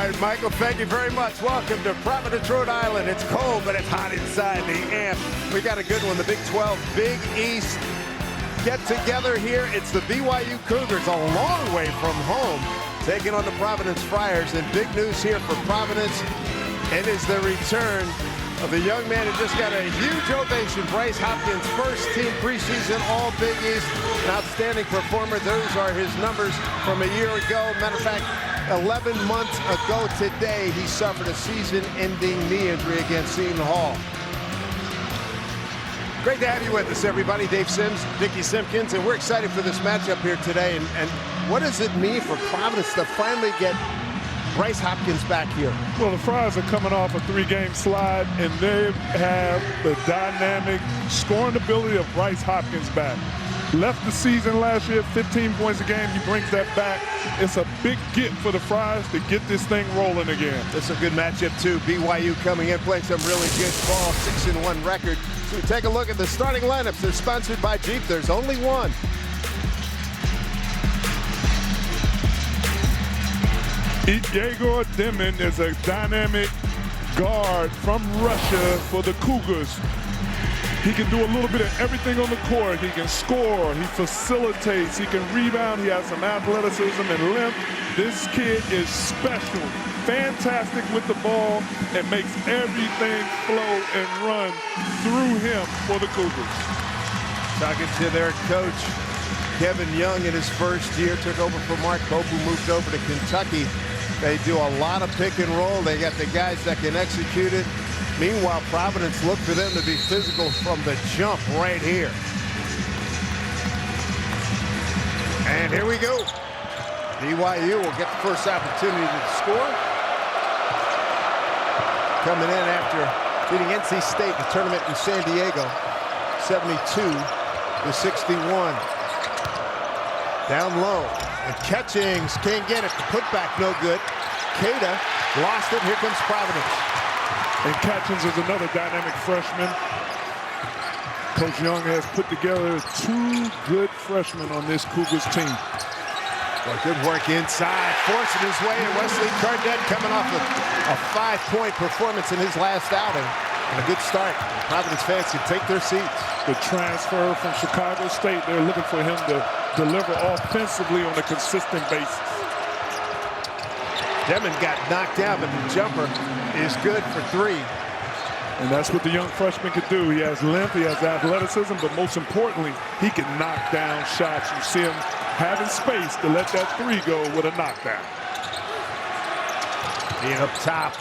right, Michael, thank you very much. Welcome to Providence, Rhode Island. It's cold, but it's hot inside the amp. We got a good one, the Big 12, Big East. Get together here. It's the BYU Cougars, a long way from home, taking on the Providence Friars. And big news here for Providence. It is the return of the young man who just got a huge ovation. Bryce Hopkins, first team preseason All Big East. An outstanding performer. Those are his numbers from a year ago. Matter of fact, 11 months ago today, he suffered a season-ending knee injury against Seton Hall. Great to have you with us, everybody. Dave Sims, Dickie Simpkins, and we're excited for this matchup here today. And what does it mean for Providence to finally get Bryce Hopkins back here? Well, the Friars are coming off a 3-game slide, and they have the dynamic scoring ability of Bryce Hopkins back. Left the season last year, 15 points a game. He brings that back. It's a big get for the Friars to get this thing rolling again. This is a good matchup, too. BYU coming in, playing some really good ball, 6-1 record. So we take a look at the starting lineups. They're sponsored by Jeep. There's only one. Yegor Demin is a dynamic guard from Russia for the Cougars. He can do a little bit of everything on the court. He can score, he facilitates, he can rebound, he has some athleticism and length. This kid is special, fantastic with the ball, and makes everything flow and run through him for the Cougars. Talking to their coach, Kevin Young, in his first year, took over for Mark Pope, who moved over to Kentucky. They do a lot of pick and roll. They got the guys that can execute it. Meanwhile, Providence looked for them to be physical from the jump right here. And here we go. BYU will get the first opportunity to score. Coming in after beating NC State in the tournament in San Diego, 72-61. Down low, and Catchings can't get it. The putback no good. Cada lost it. Here comes Providence. And Catchings is another dynamic freshman. Coach Young has put together 2 good freshmen on this Cougars team. Well, good work inside, forcing his way, and Wesley Cardette coming off a 5-point performance in his last outing. And a good start. Providence fans can take their seats. The transfer from Chicago State, they're looking for him to deliver offensively on a consistent basis. Demon got knocked down, but the jumper is good for 3. And that's what the young freshman can do. He has length, he has athleticism, but most importantly, he can knock down shots. You see him having space to let that 3 go with a knockdown. Being up top,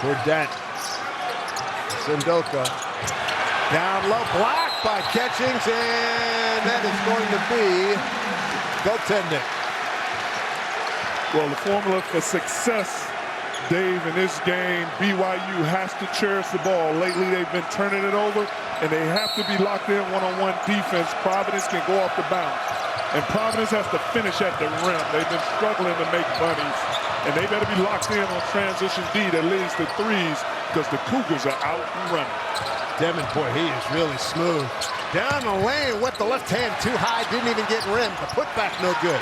Cordette, Sendoka, down low, blocked by Catchings, and that is going to be goaltending. Well, the formula for success, Dave, in this game, BYU has to cherish the ball. Lately, they've been turning it over, and they have to be locked in one-on-one defense. Providence can go off the bounce, and Providence has to finish at the rim. They've been struggling to make bunnies, and they better be locked in on transition D that leads to 3s, because the Cougars are out and running. Demon, boy, he is really smooth. Down the lane with the left hand too high, didn't even get rimmed. The putback no good.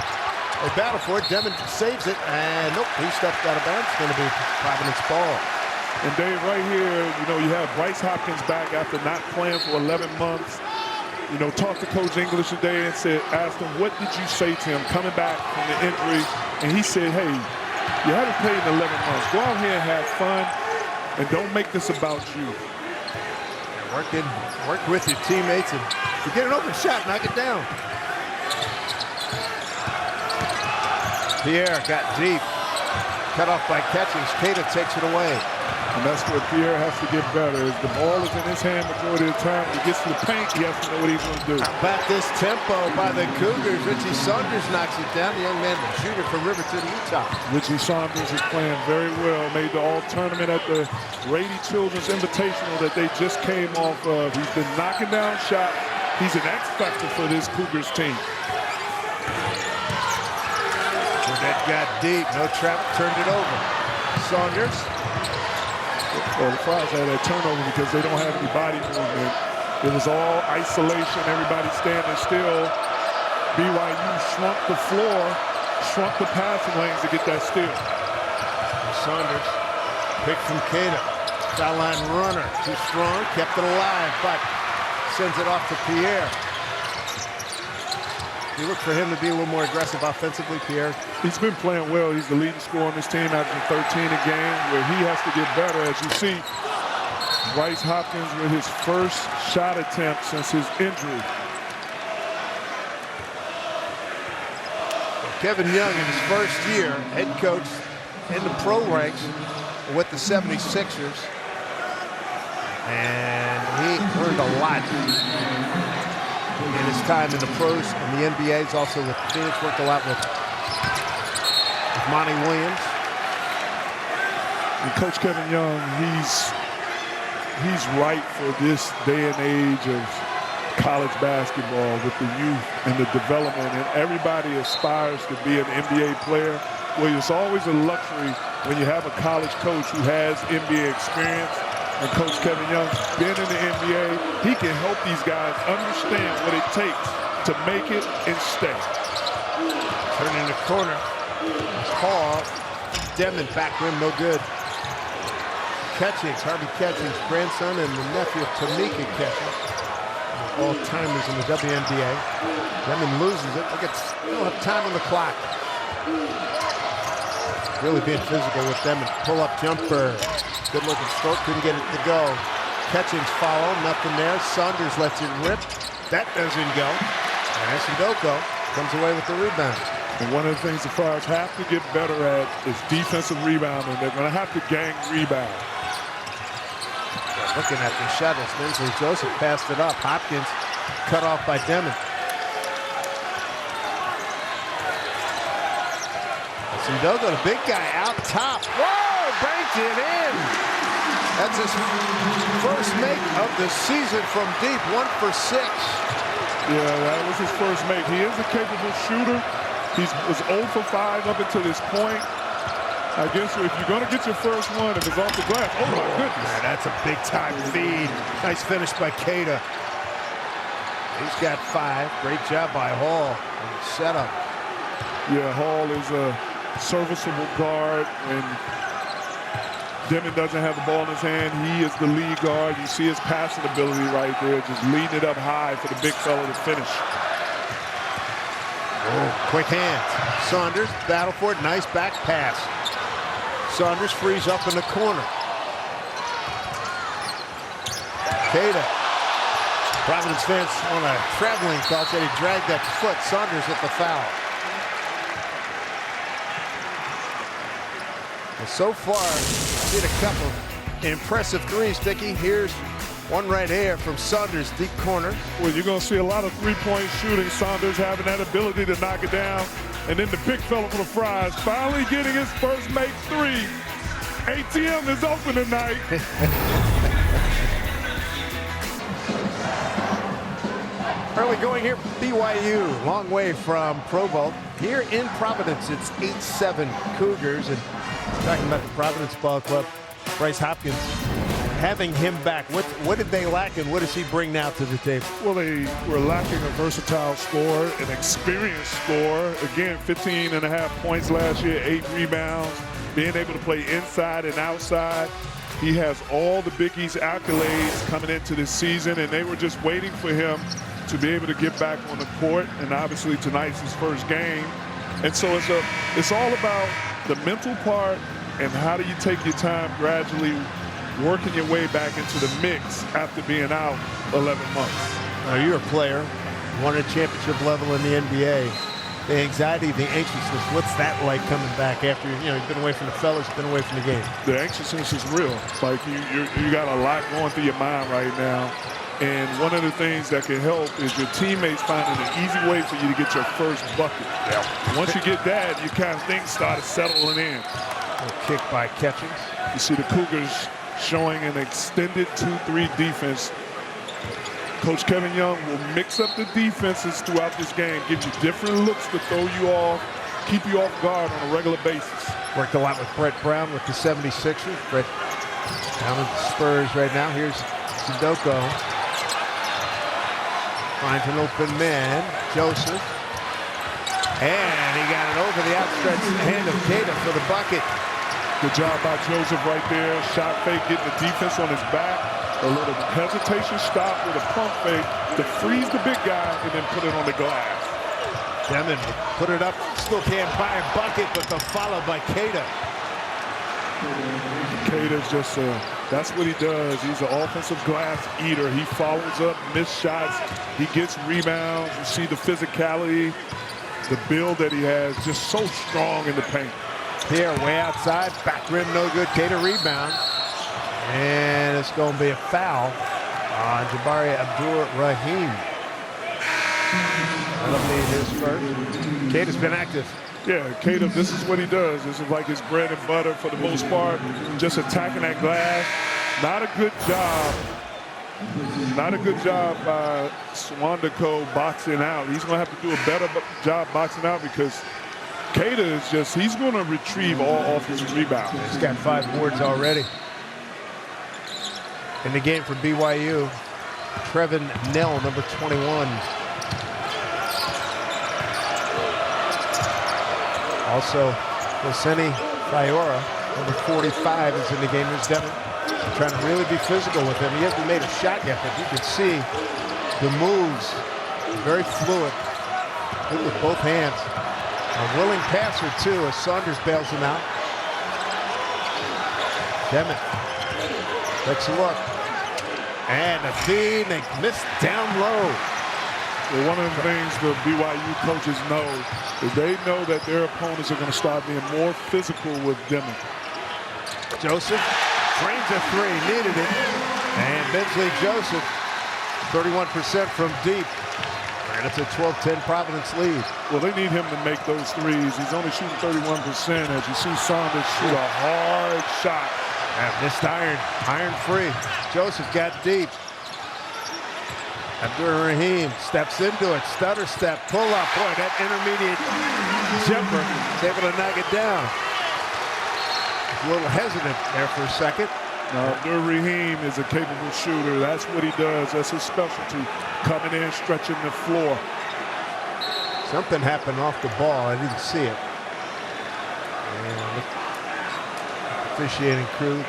They battle for it. Demon saves it, and nope, he stepped out of bounds. It's going to be Providence ball. And Dave, right here, you have Bryce Hopkins back after not playing for 11 months. Talked to Coach English today and asked him, what did you say to him coming back from the injury? And he said, hey, you haven't played in 11 months. Go out here and have fun, and don't make this about you. Work with your teammates, and if you get an open shot, knock it down. Pierre got deep. Cut off by Catchings. Cada takes it away. And that's where Pierre has to get better. As the ball is in his hand majority of the time, when he gets to the paint, he has to know what he's going to do. How about this tempo by the Cougars? Richie Saunders knocks it down. The young man, the shooter from Riverton, Utah. Richie Saunders is playing very well. Made the all-tournament at the Rady Children's Invitational that they just came off of. He's been knocking down shots. He's an X-factor for this Cougars team. That got deep. No trap. Turned it over. Saunders. Well, the Friars had a turnover because they don't have any body movement. It was all isolation. Everybody standing still. BYU shrunk the floor, shrunk the passing lanes to get that steal. Saunders. Pick from Keita. Foul line runner. Too strong. Kept it alive, but sends it off to Pierre. You look for him to be a little more aggressive offensively, Pierre. He's been playing well. He's the leading scorer on this team, averaging 13 a game, where he has to get better. As you see, Bryce Hopkins with his first shot attempt since his injury. Kevin Young, in his first year, head coach in the pro ranks with the 76ers. And he learned a lot in his time in the pros and the NBA. He's also with Phoenix, worked a lot with Monty Williams. And Coach Kevin Young, he's right for this day and age of college basketball with the youth and the development, and everybody aspires to be an NBA player. Well, it's always a luxury when you have a college coach who has NBA experience. And Coach Kevin Young, being in the NBA, he can help these guys understand what it takes to make it and stay. Turning the corner. Paul. Demon back rim, no good. Catchings, Harvey Catchings, grandson and the nephew of Tamika Catchings. All-timers in the WNBA. Demon loses it. Look at, they don't have time on the clock. Really being physical with them, and pull-up jumper. Good-looking stroke, couldn't get it to go. Catchings follow, nothing there. Saunders lets it rip. That doesn't go. And Sindoko comes away with the rebound. And one of the things the Friars have to get better at is defensive rebounding. They're going to have to gang rebound. Looking at the shuttles, Minsley Joseph passed it up. Hopkins cut off by Demon. Sindoko, the big guy out top. Whoa, banked it in. That's his first make of the season from deep, 1 for 6. Yeah, that was his first make. He is a capable shooter. He was 0 for 5 up until this point. I guess if you're going to get your first one, if it's off the glass, oh my goodness. Man, that's a big-time feed. Nice finish by Keita. He's got 5. Great job by Hall on the setup. Yeah, Hall is a serviceable guard, and Demon doesn't have the ball in his hand. He is the lead guard. You see his passing ability right there, just leading it up high for the big fella to finish. Oh, quick hands. Saunders, battle for it. Nice back pass. Saunders frees up in the corner. Keita. Providence fans on a traveling call said he dragged that foot. Saunders with the foul. And so far, seen a couple impressive threes, Dickie. Here's one right here from Saunders, deep corner. Well, you're going to see a lot of three-point shooting. Saunders having that ability to knock it down. And then the big fella for the Friars finally getting his first make 3. ATM is open tonight. Early going here, BYU, long way from Provo. Here in Providence, it's 8-7 Cougars. And talking about the Providence Ball Club, Bryce Hopkins, having him back, what did they lack and what does he bring now to the table? Well, they were lacking a versatile scorer, an experienced scorer. Again, 15.5 points last year, 8 rebounds, being able to play inside and outside. He has all the Big East accolades coming into this season, and they were just waiting for him to be able to get back on the court. And obviously tonight's his first game. And so it's all about the mental part and how do you take your time gradually working your way back into the mix after being out 11 months. Now you're a player, won a championship level in the NBA. The anxiety, the anxiousness, what's that like coming back after, you've been away from the fellas, you've been away from the game? The anxiousness is real. Like you got a lot going through your mind right now. And one of the things that can help is your teammates finding an easy way for you to get your first bucket. Yeah. Once you get that, you kind of things start settling in. A kick by Catchings. You see the Cougars showing an extended 2-3 defense. Coach Kevin Young will mix up the defenses throughout this game, give you different looks to throw you off, keep you off guard on a regular basis. Worked a lot with Brett Brown with the 76ers. Brett down with the Spurs right now. Here's Sindoko. Finds an open man, Joseph. And he got it over the outstretched hand of Keita for the bucket. Good job by Joseph right there. Shot fake, getting the defense on his back. A little hesitation stop with a pump fake to freeze the big guy and then put it on the glass. Demon put it up, still can't buy a bucket, but the follow by Keita. Keita's just, that's what he does. He's an offensive glass eater. He follows up, missed shots. He gets rebounds. You see the physicality, the build that he has, just so strong in the paint. Here, way outside, back rim, no good. Keita rebound. And it's going to be a foul on Jabari Abdur-Rahim. That'll be his first. Keita's been active. Yeah, Keita, this is what he does. This is like his bread and butter for the most part. Just attacking that glass. Not a good job. Not a good job by Swandako boxing out. He's going to have to do a better job boxing out because Keita is just, he's going to retrieve all offensive rebounds. He's got 5 boards already. In the game for BYU, Trevin Nell, number 21. Also, Hosseini Fayora, number 45, is in the game. Here's Devin trying to really be physical with him. He hasn't made a shot yet, but you can see the moves, very fluid, good with both hands. A willing passer, too, as Saunders bails him out. Demon takes a look. And a feed, they missed down low. Well, one of the things the BYU coaches know is they know that their opponents are going to start being more physical with Demon. Joseph frames a 3, needed it. And Bensley Joseph, 31% from deep. And it's a 12-10 Providence lead. Well, they need him to make those threes. He's only shooting 31%. As you see Saunders shoot a hard shot. And missed iron free. Joseph got deep. Abdur-Rahim steps into it, stutter step, pull up. Boy, that intermediate jumper is able to knock it down. A little hesitant there for a second. Abdur-Rahim is a capable shooter. That's what he does. That's his specialty. Coming in, stretching the floor. Something happened off the ball. I didn't see it. And officiating crew.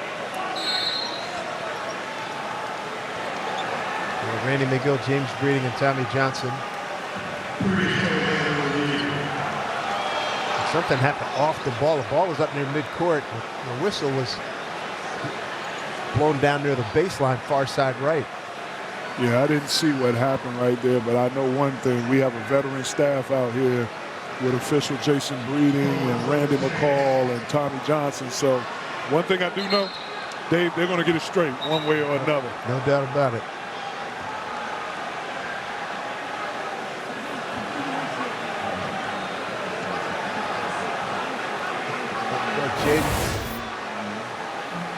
Randy McGill, James Breeding, and Tommy Johnson. Something happened off the ball. The ball was up near midcourt. The whistle was blown down near the baseline, far side right. Yeah, I didn't see what happened right there, but I know one thing. We have a veteran staff out here with official Jason Breeding and Randy McCall and Tommy Johnson. So one thing I do know, they're going to get it straight one way or another. No doubt about it.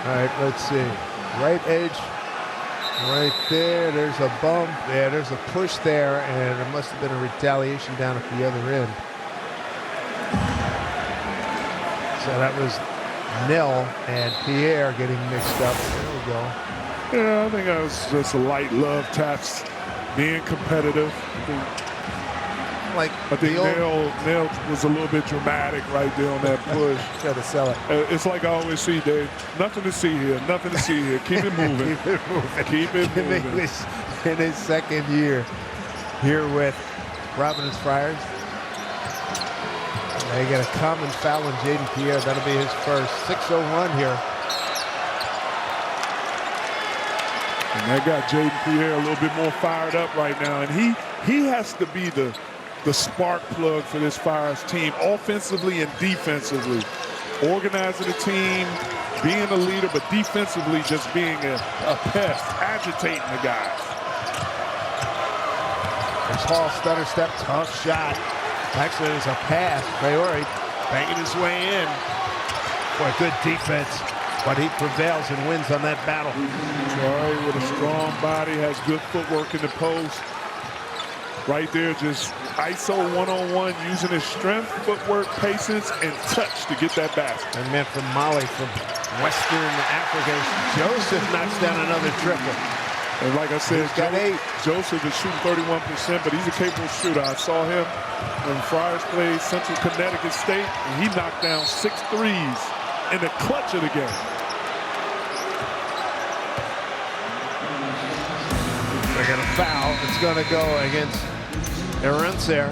All right, let's see. Right edge, right there. There's a bump. Yeah, there's a push there, and there must have been a retaliation down at the other end. So that was Nell and Pierre getting mixed up. There we go. Yeah, I think that was just a light love taps, being competitive. I think Nell was a little bit dramatic right there on that push. Try to sell it. It's like I always see, Dave. Nothing to see here. Nothing to see here. Keep it moving. Keep it moving. Keep it moving. In his second year here with Providence Friars. They get a common foul on Jaden Pierre. That'll be his first. 6:01 here. And that got Jaden Pierre a little bit more fired up right now. And he has to be the spark plug for this Friars team, offensively and defensively. Organizing the team, being a leader, but defensively just being a pest, agitating the guys. There's Hall, stutter step, tough shot. Actually, there's a pass. Priori banging his way in. Boy, good defense, but he prevails and wins on that battle. Troy with a strong body, has good footwork in the post. Right there, just ISO one-on-one, using his strength, footwork, patience, and touch to get that basket. And man from Mali, from Western Africa, Joseph knocks down another triple. And like I said, he's got 8. Joseph is shooting 31%, but he's a capable shooter. I saw him when Friars played Central Connecticut State, and he knocked down 6 threes in the clutch of the game. They're going to foul. It's going to go against Arentz there.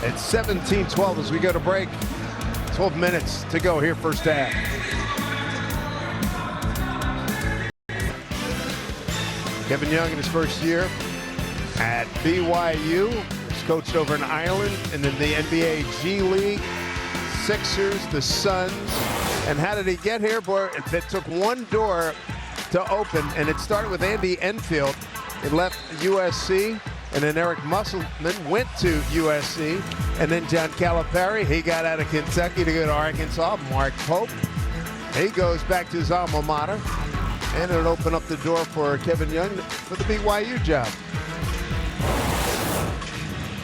It's 17-12 as we go to break. 12 minutes to go here first half. Kevin Young in his first year at BYU. He's coached over in Ireland and in the NBA G League. Sixers, the Suns. And how did he get here? Boy, it took one door to open, and it started with Andy Enfield. He left USC, and then Eric Musselman went to USC, and then John Calipari, he got out of Kentucky to go to Arkansas. Mark Pope, he goes back to his alma mater, and it'll open up the door for Kevin Young for the BYU job.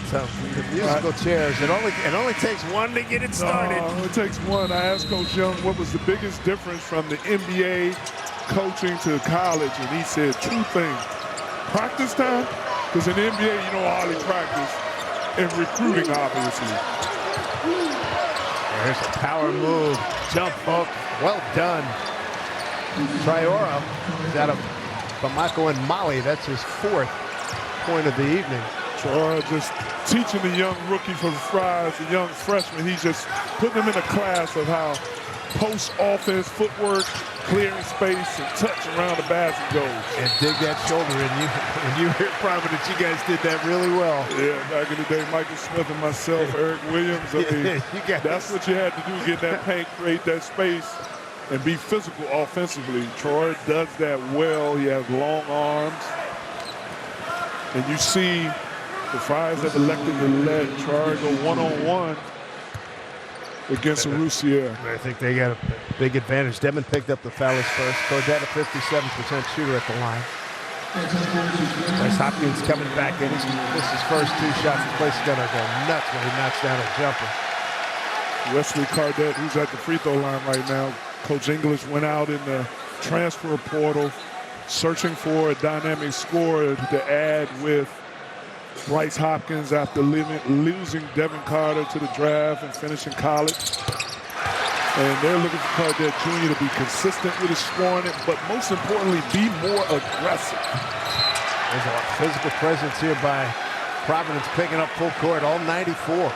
So the musical chairs, it only takes one to get it started. Oh, it takes one. I asked Coach Young what was the biggest difference from the NBA coaching to college, and he said two things. Practice time, because in the NBA, you know, hardly practice, and recruiting, obviously. There's a power move, jump hook, well done. Traore is out of Bamako and Mali. That's his 4th point of the evening. Traore just teaching the young rookie for the Friars, the young freshman. He's just putting them in a class of how post-offense footwork, clearing space, and touch around the basket goes. And dig that shoulder, and you here at Providence, you guys did that really well. Yeah, back in the day, Michael Smith and myself, Eric Williams, I mean, that's what you had to do, get that paint, create that space, and be physical offensively. Troy does that well. He has long arms. And you see the Friars have elected to let Troy go one-on-one against Roussier. I think they got a big advantage. Devin picked up the foul first. Cordette, a 57% shooter at the line. Bryce Hopkins coming back in. He's missed his first 2 shots. The place is going to go nuts when he knocks down a jumper. Wesley Cardette, who's at the free throw line right now. Coach English went out in the transfer portal searching for a dynamic scorer to add with Bryce Hopkins after losing Devin Carter to the draft and finishing college. And they're looking for Cardette Jr. to be consistent with his scoring, but most importantly, be more aggressive. There's a physical presence here by Providence, picking up full court, all 94.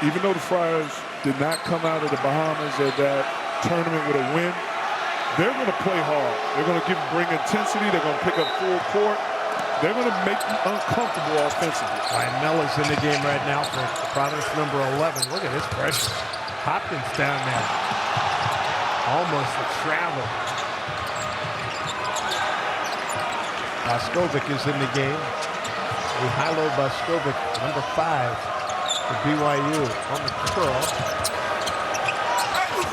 Even though the Friars did not come out of the Bahamas at that tournament with a win, they're going to play hard. They're going to bring intensity. They're going to pick up full court. They're going to make you uncomfortable offensively. Ryan Mellor's in the game right now for Providence number 11. Look at his pressure. Hopkins down there. Almost a travel. Boskovic is in the game. Mihailo Boskovic, number 5 for BYU on the curl.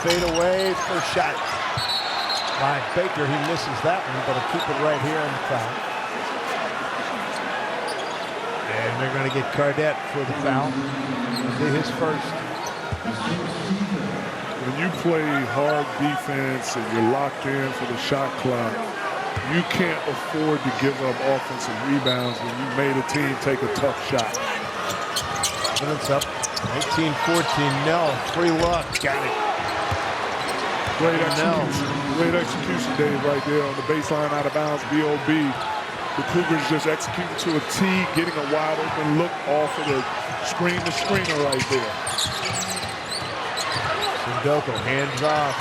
Fade away, first shot by Baker. He misses that one, but he'll keep it right here on the foul. And they're going to get Cardette for the foul. It'll be his first. When you play hard defense and you're locked in for the shot clock, you can't afford to give up offensive rebounds when you made a team take a tough shot. Minutes up, 19-14. Nell, free look, got it. Great execution. Great execution, Dave, right there on the baseline, out of bounds, BOB. The Cougars just executing to a T, getting a wide open look off of the screener right there. Sindoko, hands off,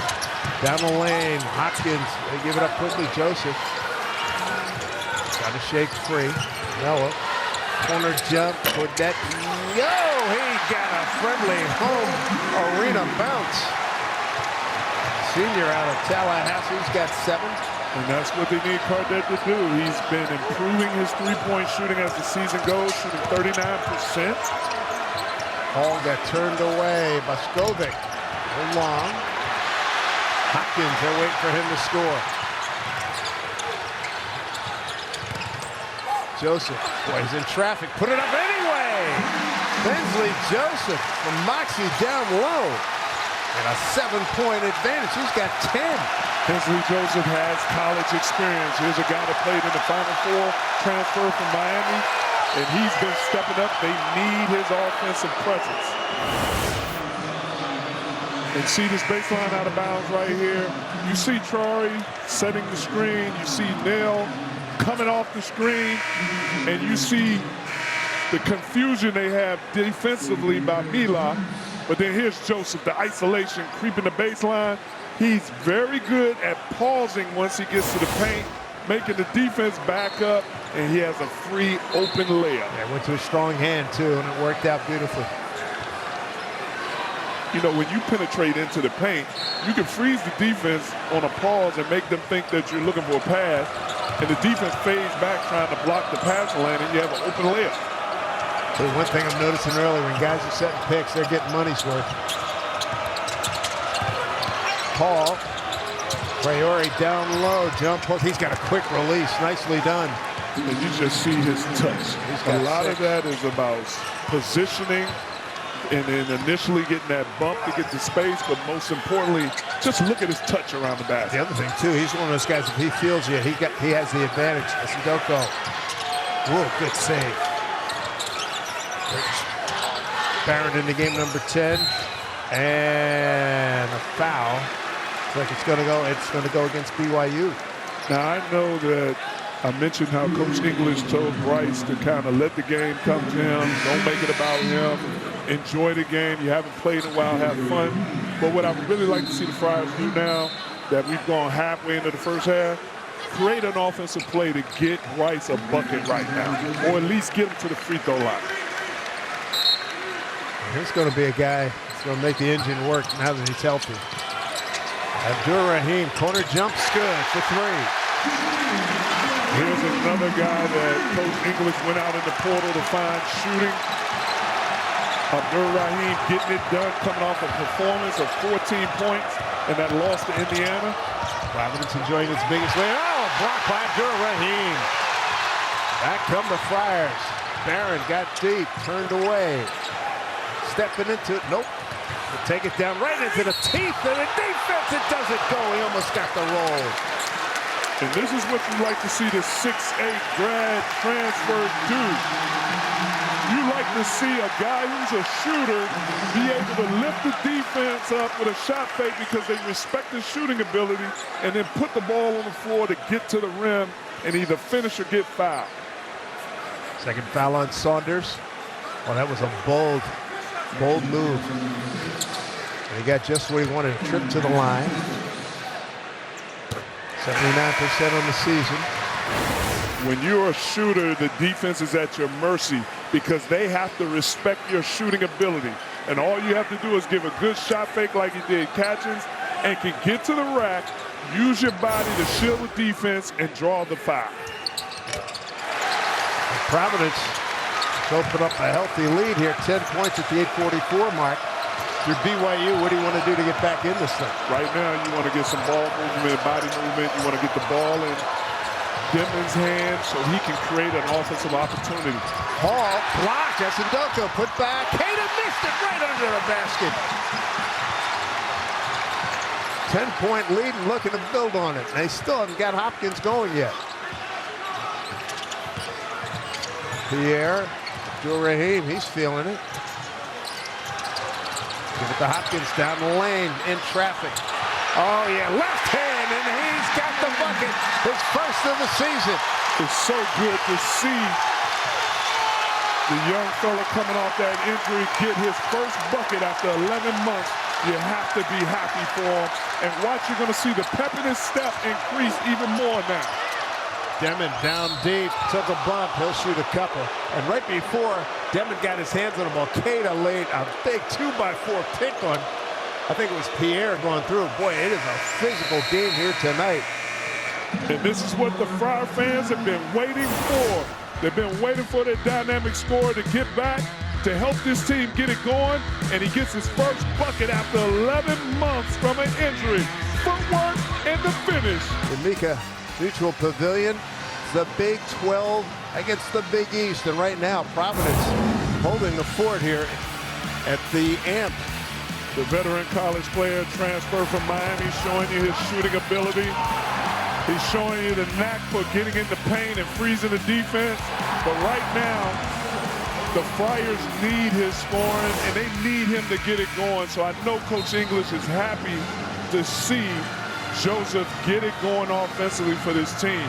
down the lane. Hopkins, they give it up quickly. Joseph, got to shake free. Noah, corner jump, Cordette. Yo, he got a friendly home arena bounce. Senior out of Tallahassee, he's got 7. And that's what they need Cardette to do. He's been improving his three-point shooting as the season goes, shooting 39%. Ball got turned away. Boskovic, long. Hopkins, they're waiting for him to score. Joseph, boy, he's in traffic. Put it up anyway. Bensley Joseph from Moxie down low. And a 7-point advantage. He's got 10. Bensley Joseph has college experience. Here's a guy that played in the Final Four, transfer from Miami, and he's been stepping up. They need his offensive presence. And see this baseline out of bounds right here. You see Troy setting the screen. You see Neal coming off the screen. And you see the confusion they have defensively by Mila. But then here's Joseph, the isolation, creeping the baseline. He's very good at pausing once he gets to the paint, making the defense back up, and he has a free open layup. Yeah, went to a strong hand, too, and it worked out beautifully. You know, when you penetrate into the paint, you can freeze the defense on a pause and make them think that you're looking for a pass, and the defense fades back trying to block the passing lane, and you have an open layup. So one thing I'm noticing early, when guys are setting picks, they're getting money's worth. Paul, Priori down low, jump hook. He's got a quick release, nicely done. And you just see his touch. A lot of that is about positioning and then initially getting that bump to get to space, but most importantly, just look at his touch around the basket. The other thing, too, he's one of those guys, if he feels you, he has the advantage. Sindoko. Whoa, good save. Barrett into game number 10. And a foul. Looks like it's going to go against BYU. Now, I know that I mentioned how Coach English told Bryce to kind of let the game come to him. Don't make it about him. Enjoy the game. You haven't played in a while. Have fun. But what I would really like to see the Friars do now that we've gone halfway into the first half, create an offensive play to get Bryce a bucket right now, or at least get him to the free throw line. Here's going to be a guy that's going to make the engine work now that he's healthy. Abdur-Rahim, corner jumps good for three. Here's another guy that Coach English went out in the portal to find shooting. Abdur-Rahim getting it done, coming off a performance of 14 points and that loss to Indiana. Providence enjoying its biggest lead. Oh, blocked by Abdur-Rahim. Back come the Friars. Barron got deep, turned away. Stepping into it, nope. We'll take it down right into the teeth of the defense. It doesn't go. He almost got the roll. And this is what you like to see the 6'8" grad transfer do. You like to see a guy who's a shooter be able to lift the defense up with a shot fake because they respect his shooting ability and then put the ball on the floor to get to the rim and either finish or get fouled. Second foul on Saunders. Well, that was a bold move. And he got just what he wanted, a trip to the line. 79% on the season. When you're a shooter, the defense is at your mercy because they have to respect your shooting ability. And all you have to do is give a good shot fake like he did Catchings and can get to the rack, use your body to shield the defense, and draw the foul. Providence open up a healthy lead here, 10 points at the 8:44 mark. If you're BYU, what do you want to do to get back in this thing? Right now, you want to get some ball movement, body movement. You want to get the ball in Denman's hand so he can create an offensive opportunity. Hall blocked. Sindoko put back. Hayden missed it right under the basket. 10-point lead and looking to build on it. They still haven't got Hopkins going yet. Pierre, Abdur-Rahim, he's feeling it. Give it to Hopkins down the lane in traffic. Oh yeah, left hand, and he's got the bucket. His first of the season. It's so good to see the young fella coming off that injury get his first bucket after 11 months. You have to be happy for him. And watch, you're going to see the pep in his step increase even more now. Demon down deep, took a bump, he'll shoot a couple. And right before Demon got his hands on the ball, Keita laid a big 2x4 pick on, I think it was Pierre going through. Boy, it is a physical game here tonight. And this is what the Friar fans have been waiting for. They've been waiting for their dynamic scorer to get back, to help this team get it going, and he gets his first bucket after 11 months from an injury. Footwork and the finish. Jamaica Neutral Pavilion, the Big 12 against the Big East, and right now Providence holding the fort here at the AMP. The veteran college player transferred from Miami, showing you his shooting ability. He's showing you the knack for getting in the paint and freezing the defense. But right now, The Friars need his scoring, and they need him to get it going. So I know Coach English is happy to see Joseph get it going offensively for this team.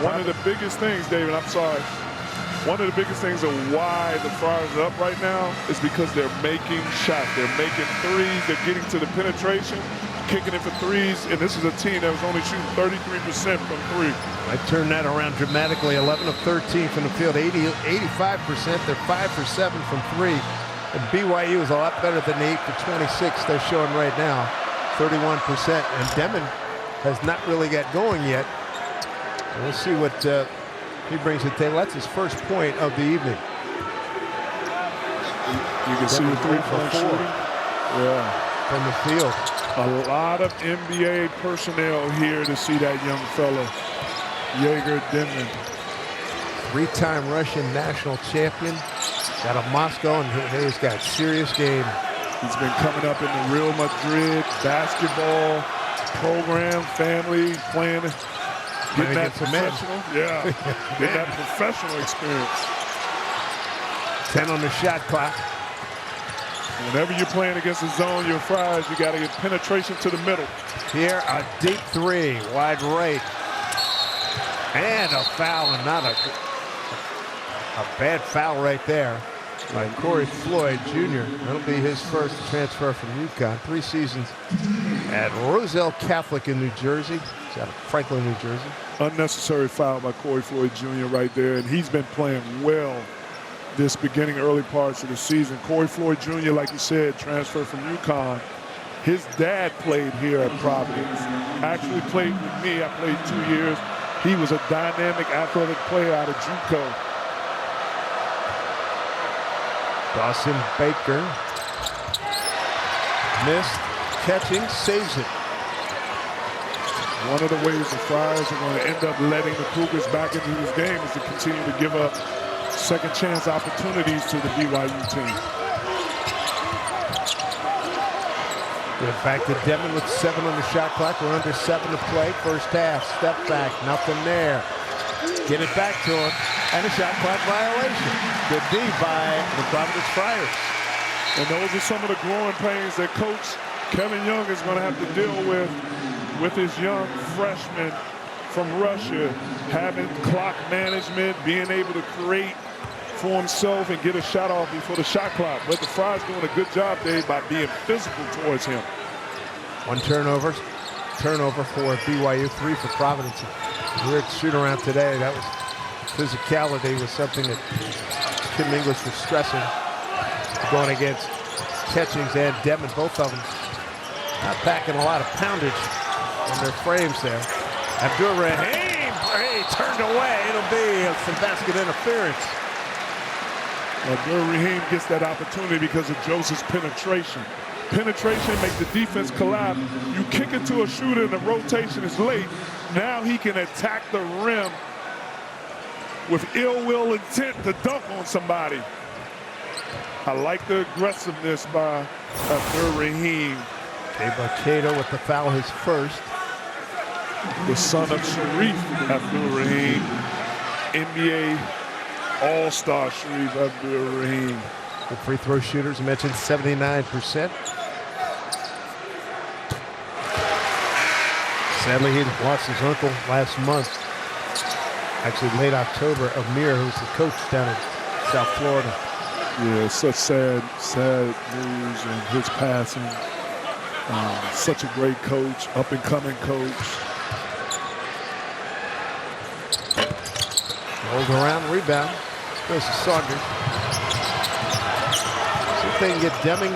One of the biggest things, David, I'm sorry. One of the biggest things of why the Friars are up right now is because they're making shots. They're making threes. They're getting to the penetration, kicking it for threes. And this is a team that was only shooting 33% from three. I turned that around dramatically. 11 of 13 from the field, 85%. They're 5 for 7 from three. And BYU is a lot better than the 8 for 26 they're showing right now, 31%. And Demon has not really got going yet. And we'll see what he brings to the table. That's his first point of the evening. You can see the three-point shooting. Yeah. From the field. A lot of NBA personnel here to see that young fella, Jaeger Denman. Three-time Russian national champion. Out of Moscow, and he's got serious game. He's been coming up in the Real Madrid basketball program, family, playing, getting that professional. Yeah, getting that professional experience. 10 on the shot clock. Whenever you're playing against the zone, your Friars, you got to get penetration to the middle. Here, a deep three, wide right. And a foul, and not a bad foul right there by Corey Floyd Jr. That'll be his first transfer from UConn. 3 seasons at Roselle Catholic in New Jersey. He's out of Franklin, New Jersey. Unnecessary foul by Corey Floyd Jr. right there, and he's been playing well this beginning early parts of the season. Corey Floyd Jr., like you said, transferred from UConn. His dad played here at Providence. Actually played with me. I played 2 years. He was a dynamic athletic player out of JUCO. Dawson Baker missed, catching, saves it. One of the ways the Friars are going to end up letting the Cougars back into this game is to continue to give up second chance opportunities to the BYU team. Get back to Demon with 7 on the shot clock. We're under 7 to play. First half, step back, nothing there. Get it back to him, and a shot clock violation. Good D by the Providence Friars. And those are some of the growing pains that Coach Kevin Young is going to have to deal with his young freshman from Russia, having clock management, being able to create for himself and get a shot off before the shot clock. But the Friars doing a good job, Dave, by being physical towards him. One turnover for BYU, 3 for Providence. Weird shoot around today. That was physicality was something that Tim English was stressing. Going against Catchings and Demon, both of them not packing a lot of poundage in their frames there. Abdur Rahim, turned away. It'll be some basket interference. Abdur Rahim gets that opportunity because of Joseph's penetration. Penetration makes the defense collapse. You kick it to a shooter and the rotation is late. Now he can attack the rim with ill will intent to dunk on somebody. I like the aggressiveness by Abdur Rahim. Cato with the foul, his first. The son of Sharif Abdur Rahim, NBA All-Star Sharif Abdur Rahim. The free throw shooters mentioned 79%. Sadly, he lost his uncle last month. Actually, late October. Amir, who's the coach down in South Florida. Yeah, such sad news and his passing. Such a great coach, up-and-coming coach. Rolled around, rebound. Goes to Saunders. See if they can get Demon,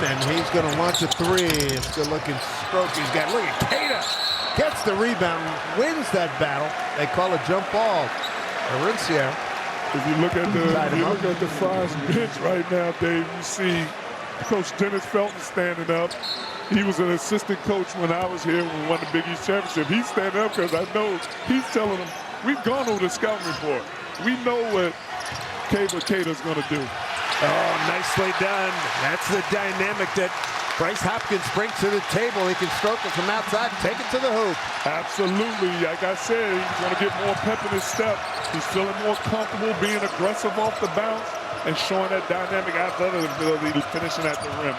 and he's going to launch a three. It's good-looking stroke. Look at Cato. Gets the rebound, wins that battle. They call a jump ball. Arincia. If you look at the Friars bench right now, Dave, you see Coach Dennis Felton standing up. He was an assistant coach when I was here when we won the Big East Championship. He's standing up because I know he's telling them, we've gone over the scouting report. We know what Cato's going to do. Oh, nicely done. That's the dynamic that Bryce Hopkins brings to the table. He can stroke it from outside, take it to the hoop. Absolutely. Like I said, he's going to get more pep in his step. He's feeling more comfortable being aggressive off the bounce. and showing that dynamic athletic ability, finishing at the rim.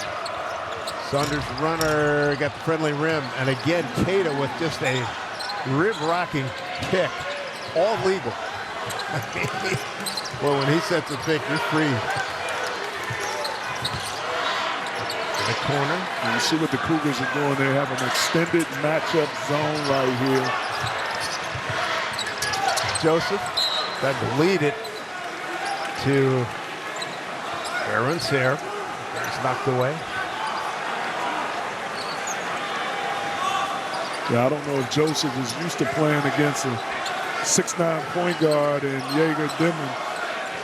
Saunders runner got the friendly rim, and again Cato with just a rib-rocking pick, all legal. Well, when he sets a pick, you're free. In the corner. And you see what the Cougars are doing. They have an extended matchup zone right here. Joseph tried to lead it to Aaron Sayre. It's knocked away. Yeah, I don't know if Joseph is used to playing against a 6'9" point guard and Jaeger Dimon,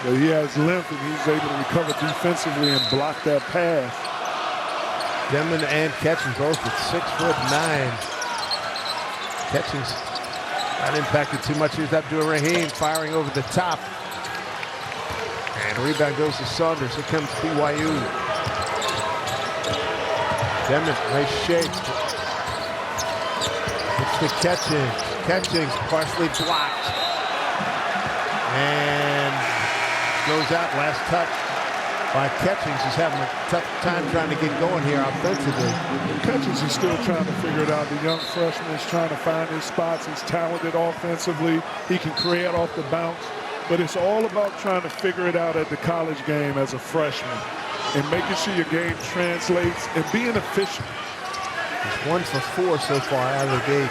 but he has length and he's able to recover defensively and block that pass. Dimon and Catchings both at 6'9". Catchings not impacted too much. Here's Abdur-Rahim firing over the top. And the rebound goes to Saunders. Here comes BYU. Dimon, nice shake. It's to Catchings. Catchings partially blocked. And goes out, last touch by Catchings. He's having a tough time trying to get going here offensively. Catchings is still trying to figure it out. The young freshman is trying to find his spots. He's talented offensively. He can create off the bounce. But it's all about trying to figure it out at the college game as a freshman and making sure your game translates and being efficient. He's 1 for 4 so far out of the gate.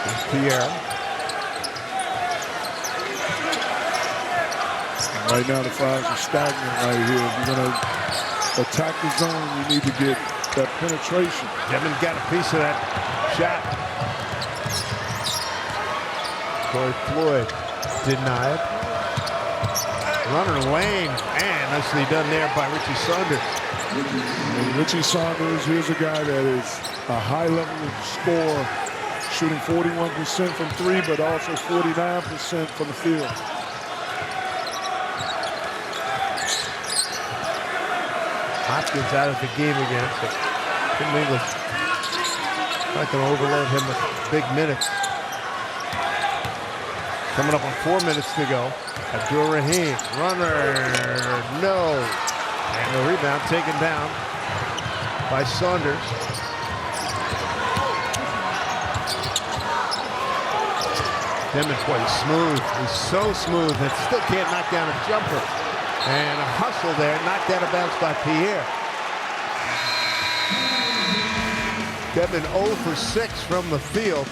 Here's Pierre. Right now, the Friars are stagnant right here. If you're going to attack the zone, you need to get that penetration. Devin got a piece of that shot. Corey Floyd denied. Runner lane, and nicely done there by Richie Saunders. And Richie Saunders, here's a guy that is a high-level scorer, shooting 41% from 3, but also 49% from the field. Hopkins out of the game again, so Tim English not going to overload him with big minutes. Coming up on 4 minutes to go. Abdur-Rahim, runner, no. And the rebound taken down by Saunders. Dimon plays smooth. He's so smooth and still can't knock down a jumper. And a hustle there, knocked out of bounds by Pierre. Devin 0 for 6 from the field.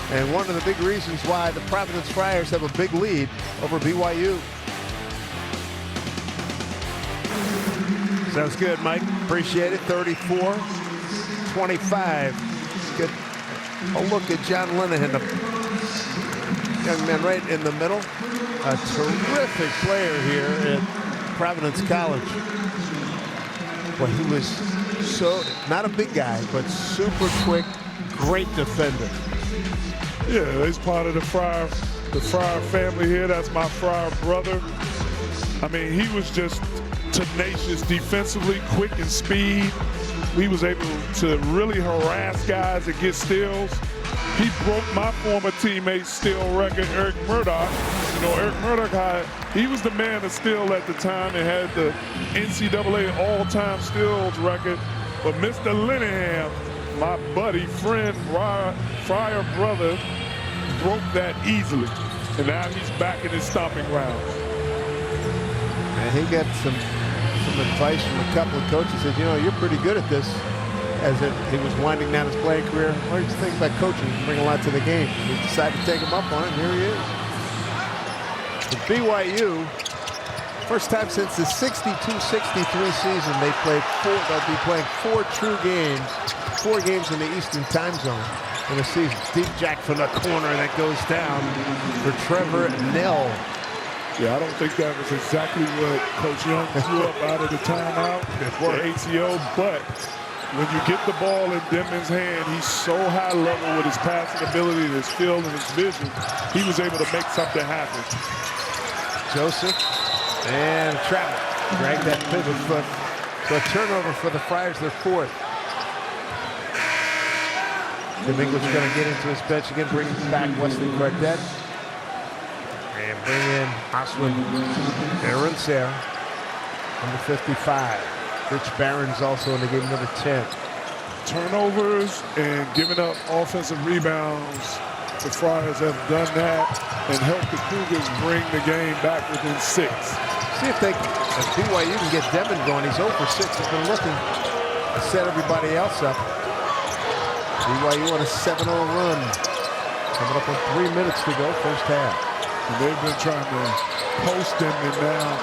And one of the big reasons why the Providence Friars have a big lead over BYU. Sounds good, Mike. Appreciate it. 34-25. Get a look at John Linehan, the young man right in the middle. A terrific player here at Providence College. Well, he was so, not a big guy, but super quick, great defender. Yeah, he's part of the Fryer family here. That's my Fryer brother. I mean, he was just tenacious defensively, quick in speed. He was able to really harass guys and get steals. He broke my former teammate's steal record, Eric Murdoch. You know, Eric Murdoch, he was the man of steal at the time and had the NCAA all-time steals record. But Mr. Linehan, my buddy, friend, Fryer brother, broke that easily. And now he's back in his stomping grounds. And he got some advice from a couple of coaches. Said, you know, you're pretty good at this. As he was winding down his playing career, what did you think about coaching? You can bring a lot to the game. He decided to take him up on it, and here he is. The BYU, first time since the 62-63 season, they'll be playing 4 true games, 4 games in the Eastern time zone in a season. Deep jack from the corner that goes down for Trevor Nell. Yeah, I don't think that was exactly what Coach Young threw up out of the timeout for ATO, but when you get the ball in Dimon's hand, he's so high level with his passing ability, his feel, and his vision. He was able to make something happen. Joseph and Travis drag that pivot foot. So a turnover for the Friars, their 4th. Tim English going to get into his bench again, bringing back Wesley Cardette. And bring in Oswin Aruncea, number 55. Rich Barron's also in the game, number 10. Turnovers and giving up offensive rebounds. The Friars have done that and helped the Cougars bring the game back within 6. See if BYU can get Demon going. He's 0 for 6. He's been looking to set everybody else up. BYU on a 7-0 run. Coming up on 3 minutes to go, first half. And they've been trying to post him, and now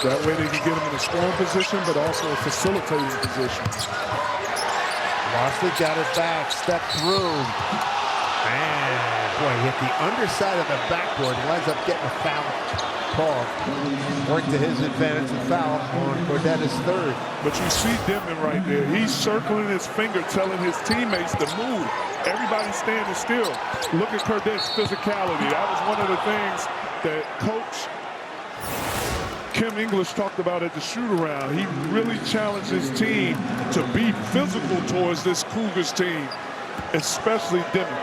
that way they can get him in a scoring position, but also a facilitating position. Mosley got it back, stepped through. And boy, he hit the underside of the backboard. He winds up getting a foul call. Worked to his advantage, a foul on Cordetta's third. But you see Denman right there. He's circling his finger, telling his teammates to move. Everybody's standing still. Look at Cordetta's physicality. That was one of the things that Coach Kim English talked about at the shoot-around. He really challenged his team to be physical towards this Cougars team, especially Denman.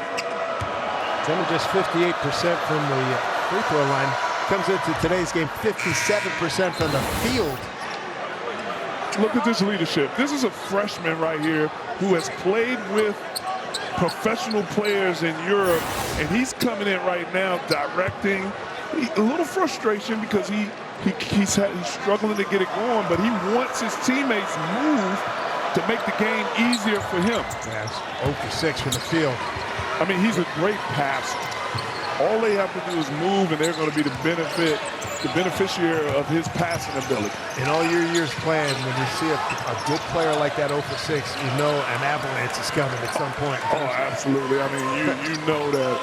Denman just 58% from the free throw line. Comes into today's game 57% from the field. Look at this leadership. This is a freshman right here who has played with professional players in Europe, and he's coming in right now directing. A little frustration because he's struggling to get it going, but he wants his teammates move to make the game easier for him. Yes, 0 for 6 from the field. I mean, he's a great passer. All they have to do is move, and they're going to be the beneficiary of his passing ability. In all your years playing, when you see a good player like that 0 for 6, you know an avalanche is coming at some point. Oh, absolutely. I mean, you know that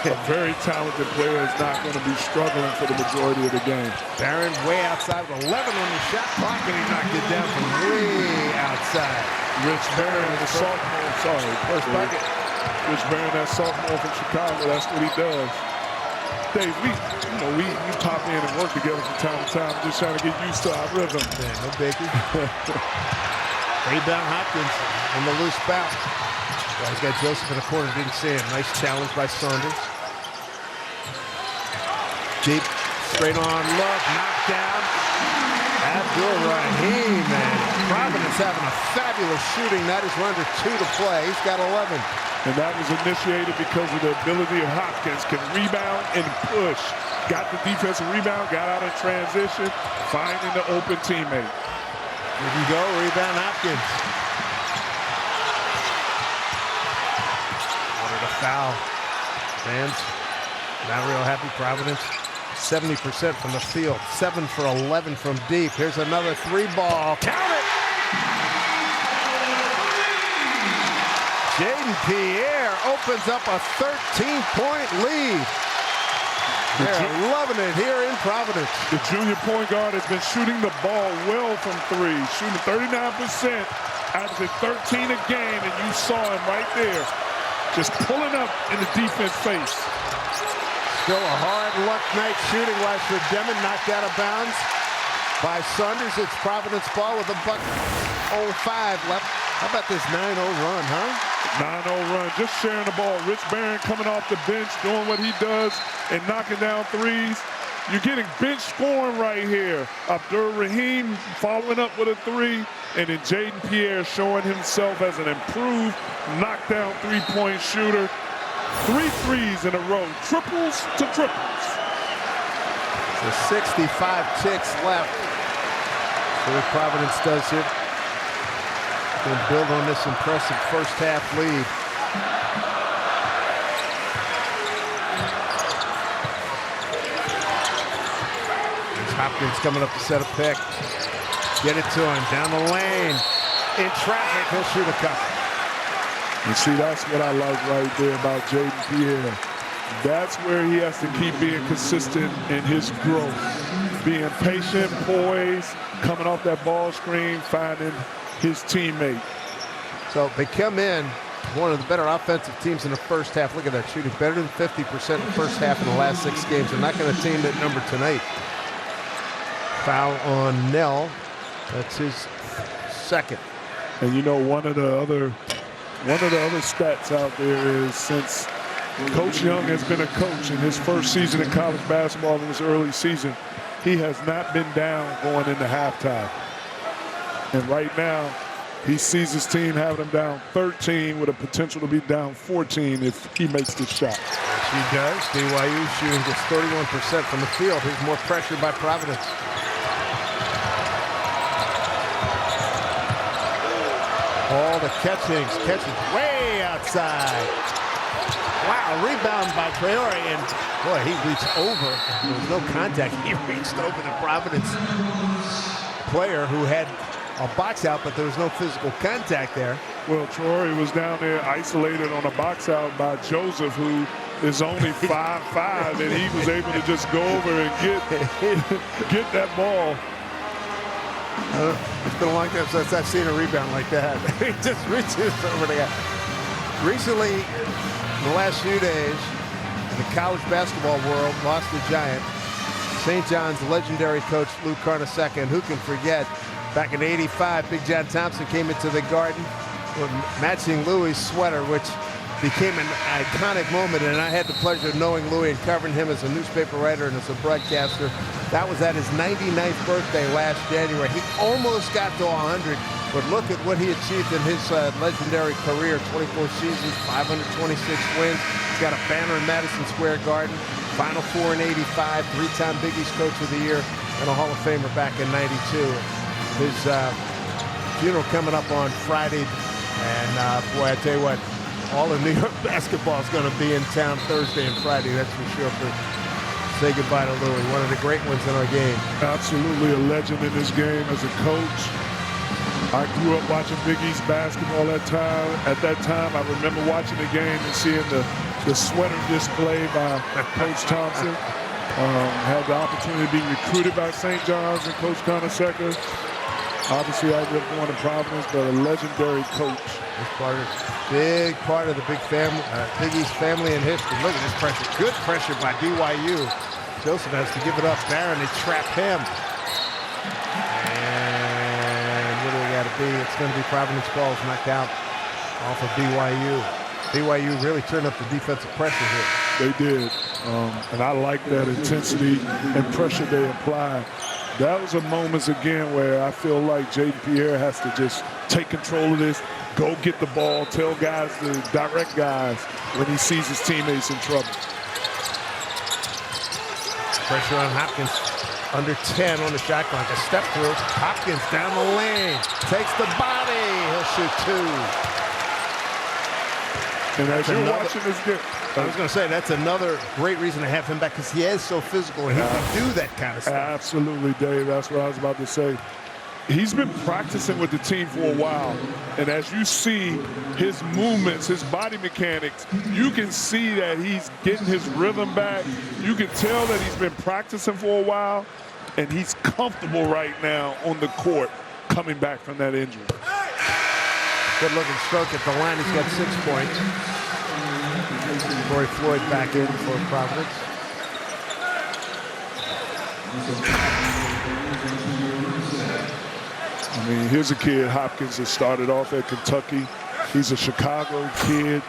a very talented player is not going to be struggling for the majority of the game. Barron way outside with 11 on the shot clock, and he knocked it down from way outside. Rich Barron, the sophomore, first bucket. Rich Barron, that sophomore from Chicago, that's what he does. Dave, we pop in and work together from time to time, just trying to get used to our rhythm. Man, no biggie. Rebound Hopkins on the loose bounce. Well, he's got Joseph in the corner, didn't see him. Nice challenge by Saunders. Deep, straight on look, knocked down. Abdul Rahim, man. Providence having a fabulous shooting night as we're under 2 to play. He's got 11. And that was initiated because of the ability of Hopkins, can rebound and push. Got the defensive rebound, got out in transition, finding the open teammate. There you go, rebound Hopkins. Ordered a foul. Fans not real happy. Providence 70% from the field, 7 for 11 from deep. Here's another 3-ball. Count it! Jaden Pierre opens up a 13-point lead. They're loving it here in Providence. The junior point guard has been shooting the ball well from 3, shooting 39%, averaging 13 a game, and you saw him right there, just pulling up in the defense face. Still a hard luck night shooting wise for Demon, knocked out of bounds by Saunders. It's Providence ball with a buck 05 left. How about this 9-0 run, huh? 9-0 run, just sharing the ball. Rich Barron coming off the bench, doing what he does and knocking down threes. You're getting bench scoring right here. Abdur Rahim following up with a 3, and then Jaden Pierre showing himself as an improved knockdown three-point shooter. 3 threes in a row, triples to triples. So 65 ticks left. So what Providence does here. Going to build on this impressive first half lead. There's Hopkins coming up to set a pick. Get it to him down the lane. In traffic, he'll shoot a couple. You see, that's what I like right there about Jaden Pierre. That's where he has to keep being consistent in his growth. Being patient, poised, coming off that ball screen, finding his teammate. So they come in, one of the better offensive teams in the first half. Look at that shooting, better than 50% in the first half in the last 6 games. They're not going to attain that number tonight. Foul on Nell. That's his second. And you know, one of the other stats out there is since Coach Young has been a coach in his first season in college basketball in his early season. He has not been down going into halftime. And right now, he sees his team having him down 13 with a potential to be down 14 if he makes this shot. Yes, he does. BYU shooting just 31% from the field. Here's more pressure by Providence. All the catchings way outside. Wow, rebound by Traore, and boy, he reached over. There was no contact. He reached over the Providence player who had a box out, but there was no physical contact there. Well, Traore was down there isolated on a box out by Joseph, who is only 5'5", and he was able to just go over and get that ball. It's been a long time since I've seen a rebound like that. He just reaches over the guy. Recently, in the last few days, in the college basketball world, lost a giant. St. John's legendary coach Lou Carnesecca, and who can forget, back in '85, Big John Thompson came into the Garden with matching Louis' sweater, which became an iconic moment, and I had the pleasure of knowing Louis and covering him as a newspaper writer and as a broadcaster. That was at his 99th birthday last January. He almost got to 100, but look at what he achieved in his legendary career. 24 seasons, 526 wins. He's got a banner in Madison Square Garden. Final Four in '85, three-time Big East Coach of the Year, and a Hall of Famer back in '92. His funeral coming up on Friday, and boy, I tell you what, all of New York basketball is going to be in town Thursday and Friday, that's for sure. Say goodbye to Louis, one of the great ones in our game. Absolutely a legend in this game as a coach. I grew up watching Big East basketball at that time. I remember watching the game and seeing the sweater display by Coach Thompson. Had the opportunity to be recruited by St. John's and Coach Carnesecca. Obviously, I ended up going to Providence, but a legendary coach. Big part of the Big East family in history. Look at this pressure. Good pressure by BYU. Joseph has to give it up there, and they trap him. And what do we got to be? It's going to be Providence balls knocked out off of BYU. BYU really turned up the defensive pressure here. They did, and I like that intensity and pressure they apply. That was a moments again where I feel like Jaden Pierre has to just take control of this, go get the ball, tell guys to direct guys when he sees his teammates in trouble. Pressure on Hopkins, under 10 on the shot clock, a step through. Hopkins down the lane, takes the body, he'll shoot two. And as you're watching this game, I was going to say, that's another great reason to have him back, because he is so physical and he can do that kind of stuff. Absolutely, Dave. That's what I was about to say. He's been practicing with the team for a while, and as you see his movements, his body mechanics, you can see that he's getting his rhythm back. You can tell that he's been practicing for a while, and he's comfortable right now on the court coming back from that injury. Good-looking stroke at the line. He's got 6 points. Corey Floyd back in for Providence. I mean, here's a kid, Hopkins, that started off at Kentucky. He's a Chicago kid,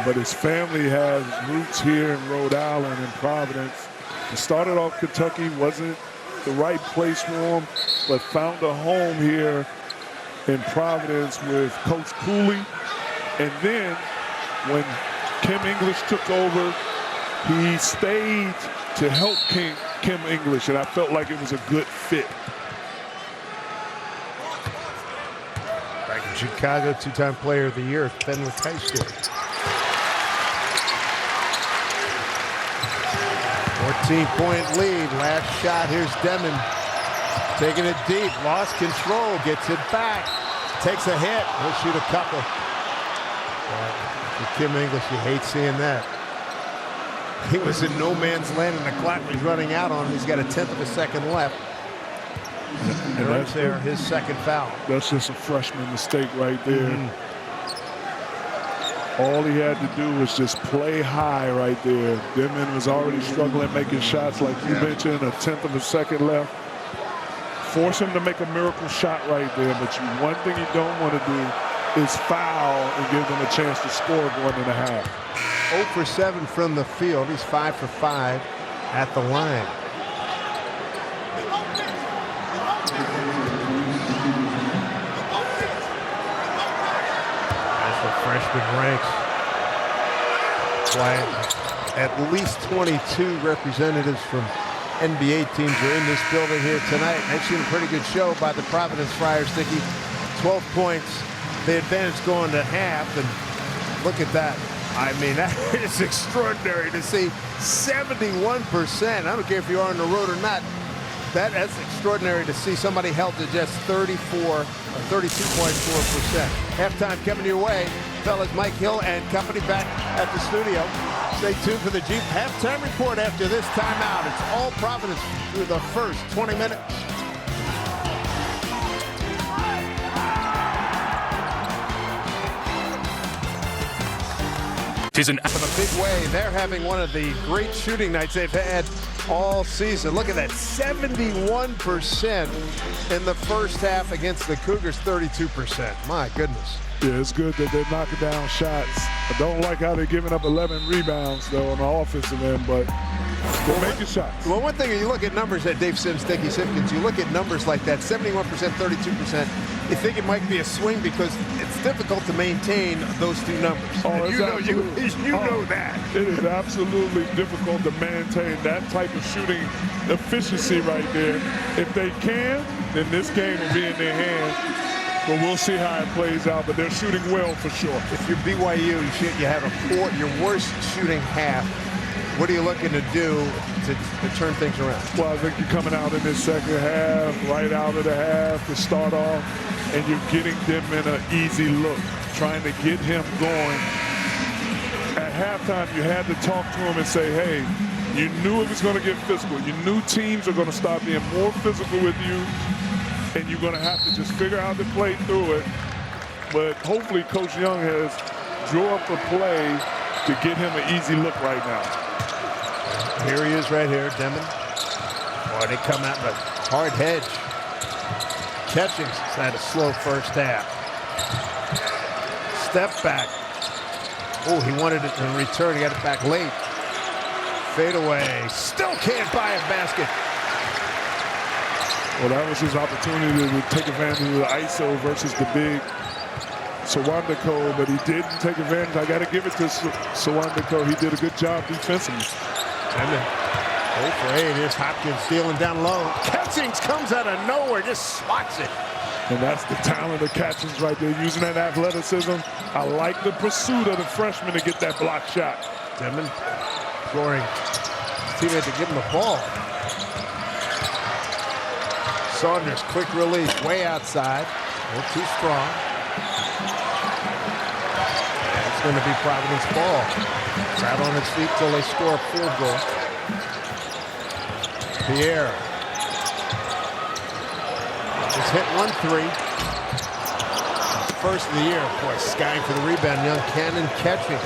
but his family has roots here in Rhode Island and Providence. He started off Kentucky, wasn't the right place for him, but found a home here in Providence with Coach Cooley. And then when Kim English took over, he stayed to help Kim English, and I felt like it was a good fit. Back in Chicago, two-time player of the year at Fenwick High School. 14-point lead, last shot, here's Demon. Taking it deep, lost control, gets it back, takes a hit, he'll shoot a couple. For Kim English, you hate seeing that. He was in no man's land and the clock was running out on him. He's got a 1/10 of a second left. And that's there, his second foul. That's just a freshman mistake right there. All he had to do was just play high right there. Denman was already struggling making shots, like you mentioned, a 1/10 of a second left. Force him to make a miracle shot right there, but one thing you don't want to do is foul and give them a chance to score going in the half. 0 for 7 from the field. He's 5 for 5 at the line. As the freshman ranks, why at least 22 representatives from NBA teams are in this building here tonight. I've seen a pretty good show by the Providence Friars, Dickey. 12 points, the advantage going to half, and look at that. I mean, that is extraordinary to see. 71%. I don't care if you are on the road or not. That's extraordinary to see somebody held to just 32.4%. Halftime coming your way. Fellas, Mike Hill and company back at the studio. Stay tuned for the Jeep halftime report after this timeout. It's all Providence through the first 20 minutes. In a big way. They're having one of the great shooting nights they've had all season. Look at that, 71% in the first half against the Cougars, 32%. My goodness. Yeah, it's good that they're knocking down shots. I don't like how they're giving up 11 rebounds, though, on the offensive end, but they're making shots. Well, one thing, you look at numbers at Dave Sims, Dickie Simpkins, you look at numbers like that, 71%, 32%, you think it might be a swing because it's difficult to maintain those two numbers. Oh, you know that. It is absolutely difficult to maintain that type of shooting efficiency right there. If they can, then this game will be in their hands. But we'll see how it plays out, but they're shooting well for sure. If you're BYU, you have your worst shooting half. What are you looking to do to turn things around? Well, I think you're coming out in this second half, right out of the half to start off, and you're getting them in an easy look, trying to get him going. At halftime, you had to talk to him and say, hey, you knew it was going to get physical. You knew teams are going to start being more physical with you, and you're going to have to just figure out how to play through it. But hopefully Coach Young has drew up a play to get him an easy look right now. Here he is right here, Demon. Boy, they come out in a hard hedge. Catchings had a slow first half. Step back. Oh, he wanted it in return. He got it back late. Fade away. Still can't buy a basket. Well, that was his opportunity to take advantage of the ISO versus the big Sawandiko, but he didn't take advantage. I got to give it to Sawandiko. He did a good job defensively. And then 0 for 8. Here's Hopkins stealing down low. Catchings comes out of nowhere, just swats it. And that's the talent of Catchings right there, using that athleticism. I like the pursuit of the freshman to get that block shot. Demon scoring his teammate to give him the ball. Saunders, quick release, way outside. A little too strong. And it's going to be Providence ball. Right on his feet till they score a field goal. Pierre. Just hit 1-3. First of the year, of course, skying for the rebound. Young Cannon Catchings.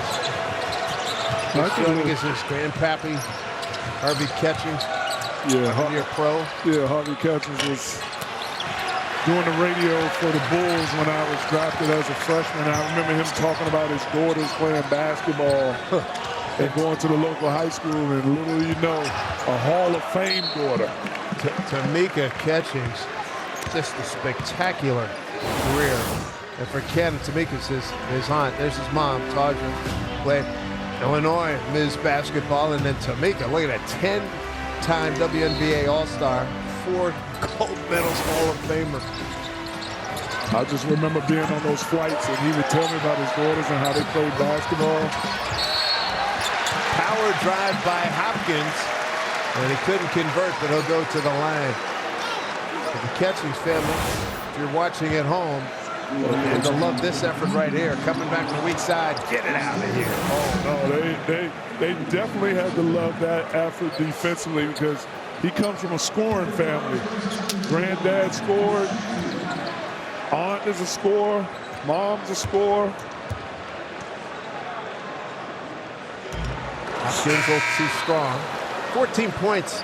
Is his grandpappy, Harvey Catchings. Yeah, Harvey pro. Yeah, Harvey Catchings was doing the radio for the Bulls when I was drafted as a freshman. I remember him talking about his daughters playing basketball and going to the local high school, and little you know, a Hall of Fame daughter. Tamika Catchings, just a spectacular career. And for Ken, Tamika's his aunt. There's his mom, Taja, played Illinois, Ms. Basketball, and then Tamika, look at that, 10-time WNBA All-Star, 4 gold medals, Hall of Famer. I just remember being on those flights, and he would tell me about his daughters and how they played basketball. Power drive by Hopkins, and he couldn't convert, but he'll go to the line. For the Catchings family, if you're watching at home, and they'll love this effort right here. Coming back from the weak side, get it out of here. Oh, no, they definitely had to love that effort defensively because he comes from a scoring family. Granddad scored, aunt is a scorer, mom's a scorer. Hopkins looks too strong. 14 points.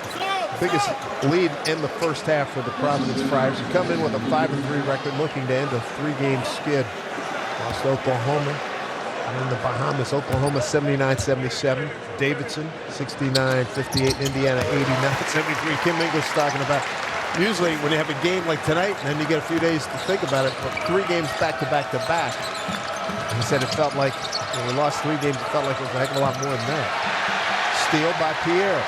Biggest lead in the first half for the Providence Friars. They come in with a 5-3 record, looking to end a 3-game skid. lost to Oklahoma. And in the Bahamas, Oklahoma 79-77. Davidson 69-58. Indiana 89-73. Kim Inglis talking about usually when you have a game like tonight and then you get a few days to think about it, but 3 games back to back to back. He said it felt like when we lost 3 games, it felt like it was a heck of a lot more than that. Steal by Pierre.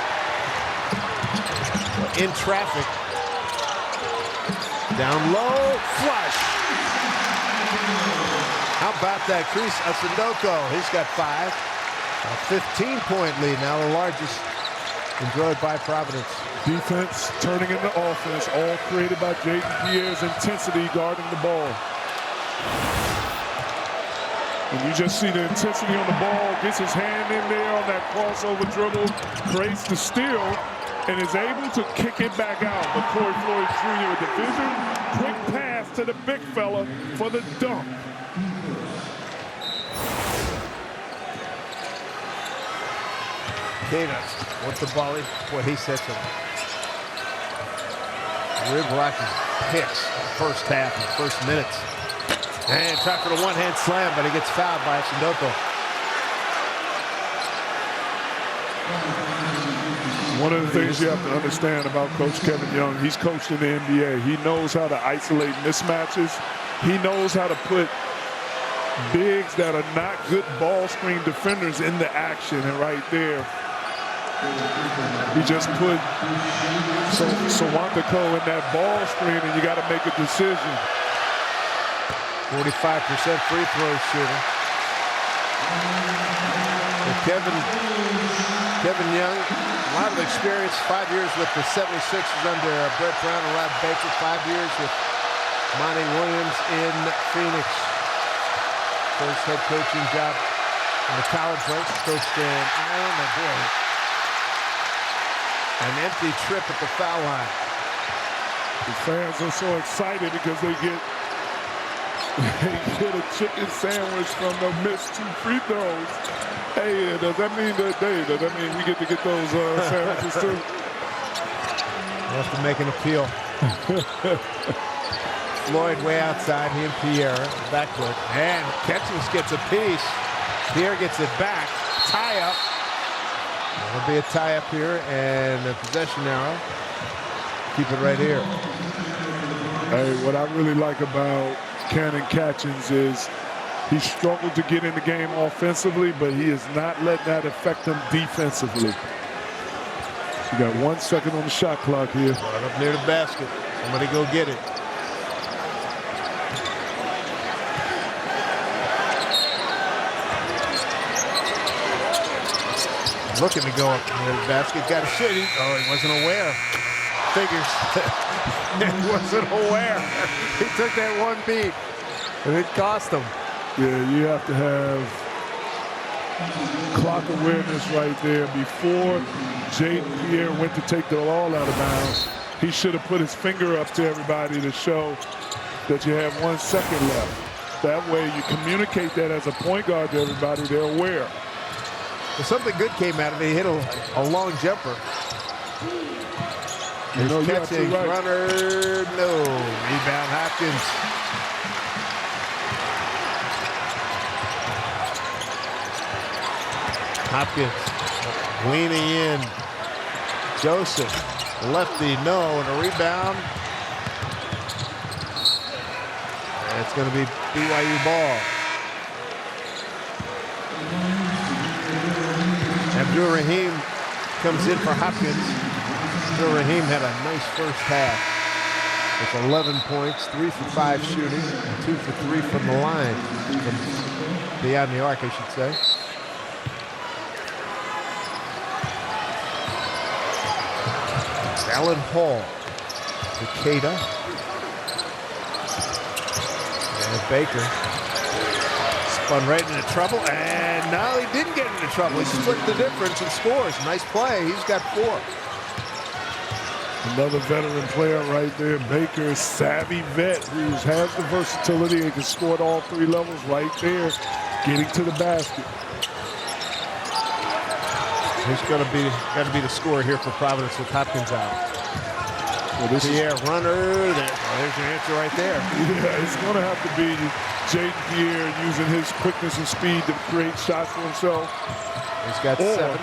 In traffic. Down low, flush. How about that crease? Asundoko, he's got 5. A 15-point lead, now the largest enjoyed by Providence. Defense turning into offense, all created by Jaden Pierre's intensity guarding the ball. And you just see the intensity on the ball, gets his hand in there on that crossover dribble, creates the steal, and is able to kick it back out. McCoy Floyd Jr. with the vision, quick pass to the big fella for the dunk. Kata with the volley. Boy, he sets him. Rib rocking picks first half and first minutes. And tried for the one-hand slam, but he gets fouled by Asundoko. One of the things you have to understand about Coach Kevin Young, he's coached in the NBA. He knows how to isolate mismatches. He knows how to put bigs that are not good ball screen defenders in the action. And right there, he just put Sawantiko in that ball screen, and you got to make a decision. 45% free throw shooter. And Kevin Young, a lot of experience, 5 years with the 76ers under Brett Brown and Rob Baker, 5 years with Monty Williams in Phoenix. First head coaching job in the college ranks, coached in Ireland. Boy, an empty trip at the foul line. The fans are so excited because they get a chicken sandwich from the missed 2 free throws. Hey, does that mean we get to get those sandwiches too? We'll have to make an appeal. Floyd way outside, he and Pierre, backcourt. And Catchings gets a piece. Pierre gets it back. Tie up. There'll be a tie up here and a possession arrow. Keep it right here. Hey, what I really like about Cannon Catchings is he struggled to get in the game offensively, but he is not letting that affect him defensively. You got 1 second on the shot clock here. Right up near the basket. Somebody go get it. Looking to go up near the basket. Got a shooting. Oh, he wasn't aware. Figures. He wasn't aware. He took that one beat, and it cost him. Yeah, you have to have clock awareness right there. Before Jaden Pierre went to take the ball out of bounds, he should have put his finger up to everybody to show that you have 1 second left. That way you communicate that as a point guard to everybody, they're aware. Well, something good came out of it. He hit a long jumper. You know, catching right. Runner, no. Rebound Hopkins. Hopkins leaning in. Joseph, lefty, no, and a rebound. And it's going to be BYU ball. Abdul Rahim comes in for Hopkins. Abdul Rahim had a nice first half with 11 points, 3 for 5 shooting, and 2 for 3 from the line, from beyond the arc, I should say. Allen Hall to Kata. And Baker spun right into trouble, and now he didn't get into trouble. He split the difference and scores. Nice play. He's got 4. Another veteran player right there. Baker, savvy vet who has the versatility and can score at all 3 levels right there, getting to the basket. He's got to be the scorer here for Providence with Hopkins out. Well, this Pierre runner. There's your answer right there. Yeah, it's going to have to be Jaden Pierre using his quickness and speed to create shots for himself. He's got 7.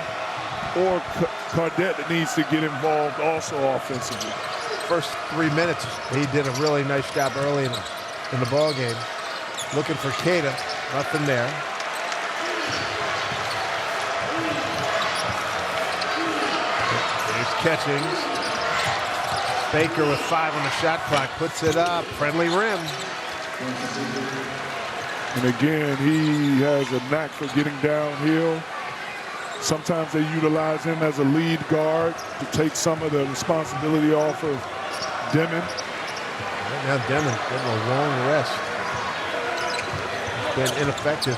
Or Cardette that needs to get involved also offensively. First 3 minutes, he did a really nice job early in the ball game. Looking for Cada, nothing there. Here's Catchings. Baker with 5 on the shot clock, puts it up, friendly rim. And again, he has a knack for getting downhill. Sometimes they utilize him as a lead guard to take some of the responsibility off of Demon. Right now, Demon getting a long rest. He's been ineffective.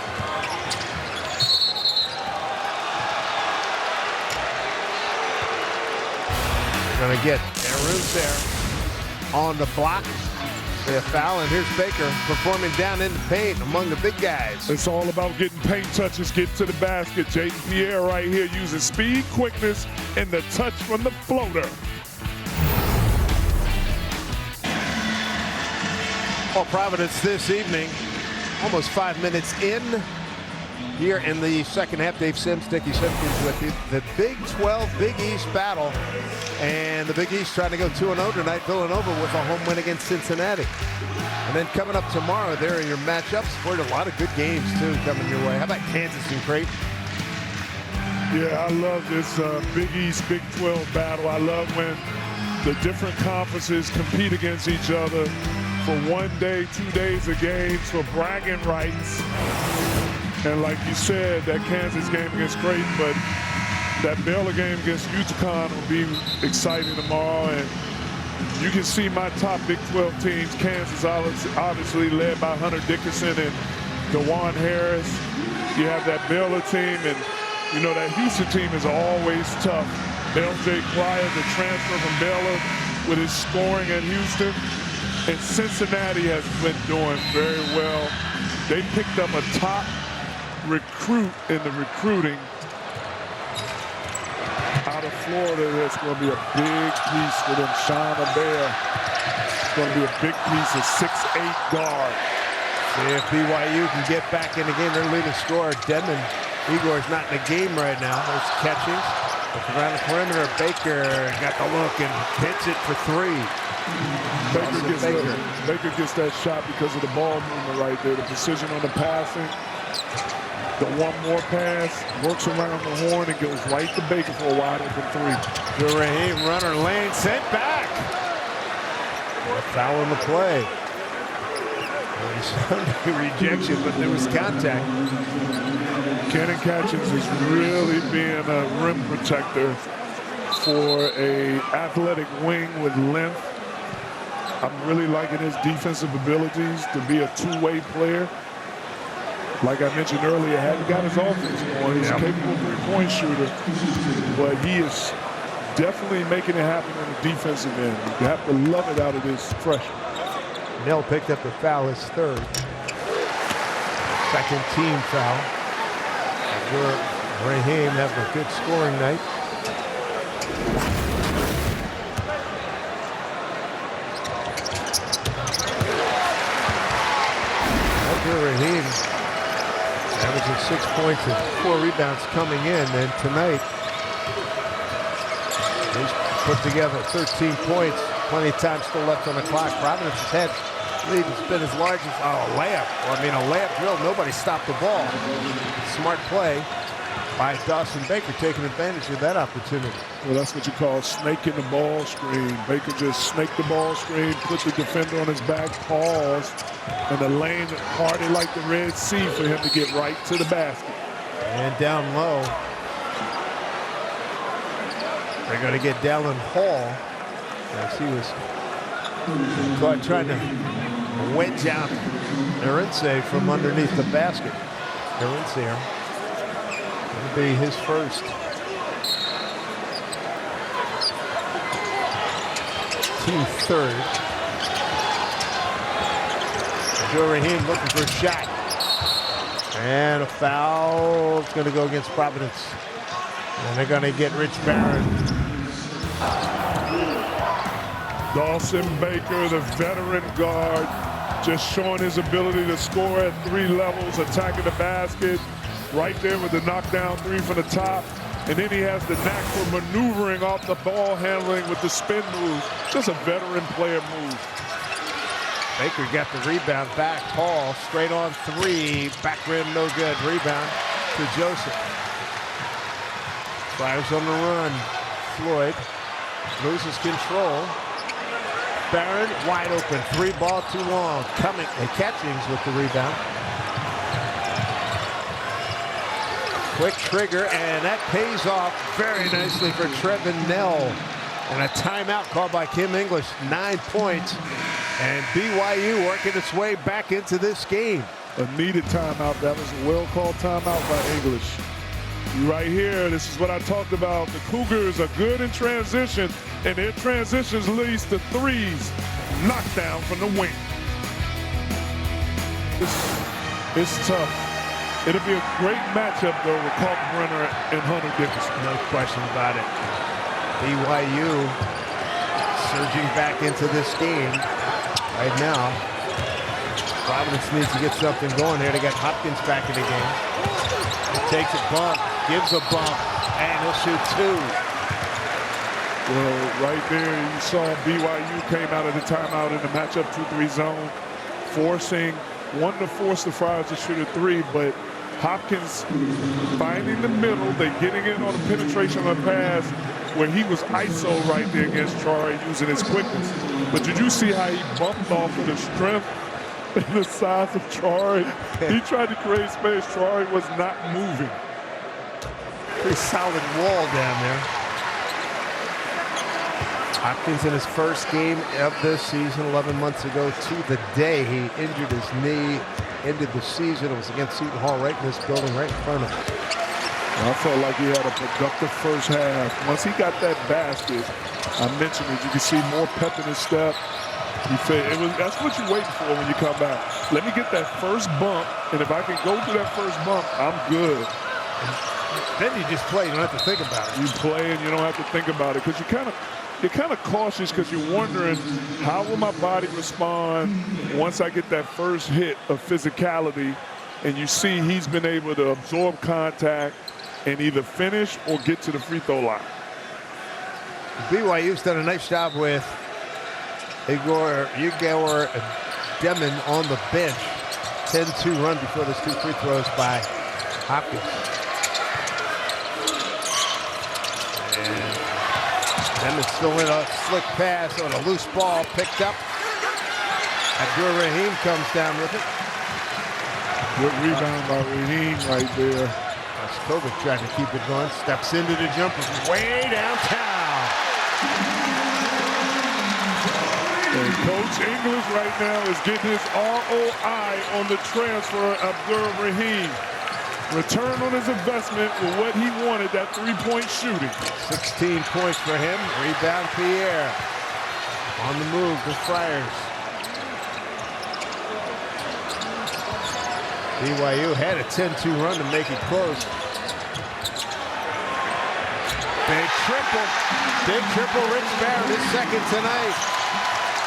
They're going to get Aaron's there on the block. A foul, and here's Baker performing down in the paint among the big guys. It's all about getting paint touches, getting to the basket. Jaden Pierre right here using speed, quickness, and the touch from the floater. Well, Providence this evening, almost 5 minutes in. Here in the second half, Dave Sims, Dickie Simpkins with you. The Big 12 Big East battle. And the Big East trying to go 2-0 tonight. Villanova with a home win against Cincinnati. And then coming up tomorrow, there are your matchups. We're a lot of good games, too, coming your way. How about Kansas and Creighton? Yeah, I love this Big East, Big 12 battle. I love when the different conferences compete against each other for 1 day, 2 days of games for bragging rights. And like you said, that Kansas game against Creighton, but that Baylor game against UConn will be exciting tomorrow. And you can see my top Big 12 teams. Kansas obviously led by Hunter Dickinson and DeJuan Harris. You have that Baylor team, and you know that Houston team is always tough. L.J. Cryer, the transfer from Baylor, with his scoring at Houston. And Cincinnati has been doing very well. They picked up a top recruit in the recruiting out of Florida. That's going to be a big piece for them. Sean Bear. It's going to be a big piece, a 6'8" guard. See if BYU can get back in the game. Their leading scorer, Denman Igor's not in the game right now. There's Catchings. Looking around the perimeter. Baker got the look and hits it for 3. Baker gets that shot because of the ball movement right there. The precision on the passing. The one more pass, works around the horn and goes right to Baker for a wide open 3. Raheem runner lane sent back. A foul in the play. Rejection, but there was contact. Cannon Catchings is really being a rim protector for a athletic wing with length. I'm really liking his defensive abilities to be a two-way player. Like I mentioned earlier, hadn't got his offense going. He's a capable three-point shooter, but he is definitely making it happen on the defensive end. You have to love it out of this freshman. Nell picked up the foul, his 3rd. Second team foul. Raheem having a good scoring night. Raheem averaging 6 points and 4 rebounds coming in, and tonight he's put together 13 points. Plenty of time still left on the clock. Providence has had lead has been as large as a layup. Well, I mean, a layup drill. Nobody stopped the ball. Smart play by Dawson Baker, taking advantage of that opportunity. Well, that's what you call snaking the ball screen. Baker just snaked the ball screen, put the defender on his back, paused, and the lane parted like the Red Sea for him to get right to the basket. And down low, they're going to get Dallin Hall, as he was trying to wedge out Erinse from underneath the basket. Erinse here. It'll be his first. Team 3rd. Joe Raheem looking for a shot. And a foul. It's going to go against Providence. And they're going to get Rich Barron. Dawson Baker, the veteran guard, just showing his ability to score at 3 levels, attacking the basket, right there with the knockdown 3 from the top. And then he has the knack for maneuvering off the ball handling with the spin move. Just a veteran player move. Baker got the rebound back. Paul straight on 3. Back rim, no good. Rebound to Joseph. Flyers on the run. Floyd loses control. Barron wide open. 3 ball too long. Coming. Catchings with the rebound. Quick trigger, and that pays off very nicely for Trevin Nell. And a timeout called by Kim English. 9 points. And BYU working its way back into this game. A needed timeout. That was a well-called timeout by English. Right here, this is what I talked about. The Cougars are good in transition, and their transitions leads to 3s. Knockdown from the wing. It's tough. It'll be a great matchup, though, with Kalkbrenner and Hunter Dickinson. No question about it. BYU surging back into this game right now. Providence needs to get something going here. They got Hopkins back in the game. He takes a bump, gives a bump, and he'll shoot 2. Well, right there, you saw BYU came out of the timeout in the matchup 2-3 zone, wanting to force the Friars to shoot a 3, but Hopkins finding the middle. They're getting in on the penetration of the pass where he was ISO right there against Chari using his quickness. But did you see how he bumped off of the strength and the size of Chari? He tried to create space. Chari was not moving. Pretty solid wall down there. Hopkins in his first game of this season 11 months ago to the day he injured his knee, ended the season. It was against Seton Hall right in this building right in front of him. I felt like he had a productive first half. Once he got that basket, I mentioned it, you can see more pep in his step. That's what you're waiting for when you come back. Let me get that first bump, and if I can go through that first bump, I'm good. Then you just play. You don't have to think about it. You play and you don't have to think about it because you're kind of cautious because you're wondering how will my body respond once I get that first hit of physicality. And you see he's been able to absorb contact and either finish or get to the free throw line. BYU's done a nice job with Igor Demon on the bench. 10-2 run before those 2 free throws by Hopkins. And Demon still in a slick pass on a loose ball picked up. Abdur-Rahim comes down with it. Good rebound by Rahim right there. Kovic trying to keep it going. Steps into the jumper from way downtown. And Coach English right now is getting his ROI on the transfer of Abdur-Rahim. Return on his investment with what he wanted, that 3-point shooting. 16 points for him. Rebound Pierre. On the move, the Friars. BYU had a 10-2 run to make it close. Big triple, Rich Barron, his second tonight.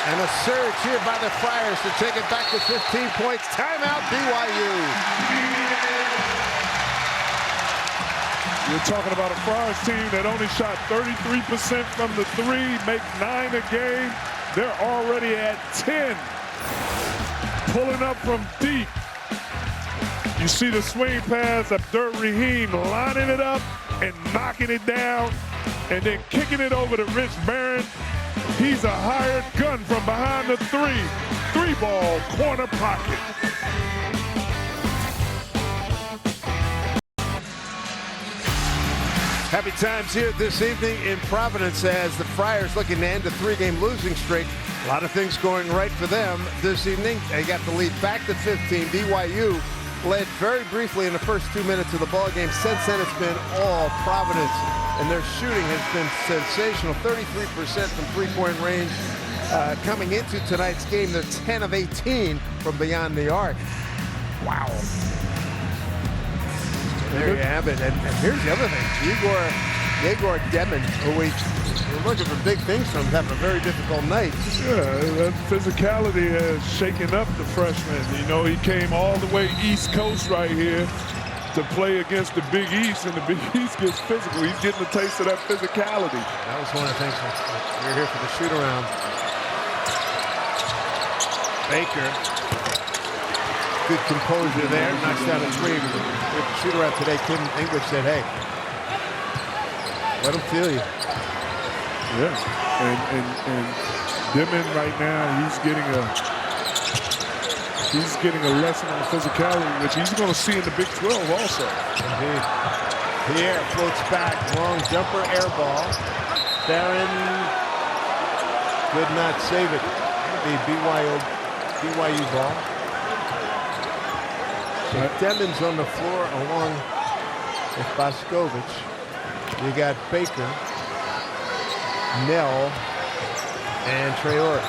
And a surge here by the Friars to take it back to 15 points. Timeout, BYU. You're talking about a Friars team that only shot 33% from the 3, make 9 a game. They're already at 10. Pulling up from deep. You see the swing pass, Abdur-Rahim lining it up and knocking it down and then kicking it over to Rich Barron. He's a hired gun from behind the 3-ball corner pocket. Happy times here this evening in Providence as the Friars looking to end a 3-game losing streak. A lot of things going right for them this evening. They got the lead back to 15. BYU led very briefly in the first 2 minutes of the ball game. Since then, it's been all Providence, and their shooting has been sensational. 33% from three-point range. Coming into tonight's game, they're 10 of 18 from beyond the arc. Wow. There you have it. And here's the other thing. Igor Yegor Demon, who we're looking for big things from, having a very difficult night. Yeah, that physicality has shaken up the freshman. You know, he came all the way East Coast right here to play against the Big East, and the Big East gets physical. He's getting a taste of that physicality. That was one of the things we were here for the shoot-around. Baker. Good composure there, knocks down a three. The shoot-around today, Kim English said, hey, let him feel you. Yeah, and Dimon right now, he's getting a lesson on physicality, which he's going to see in the Big 12 also. Indeed. Pierre floats back, long jumper, air ball. Barron could not save it. The BYU ball. So Demon's on the floor along with Boscovich. You got Baker, Nell, and Traore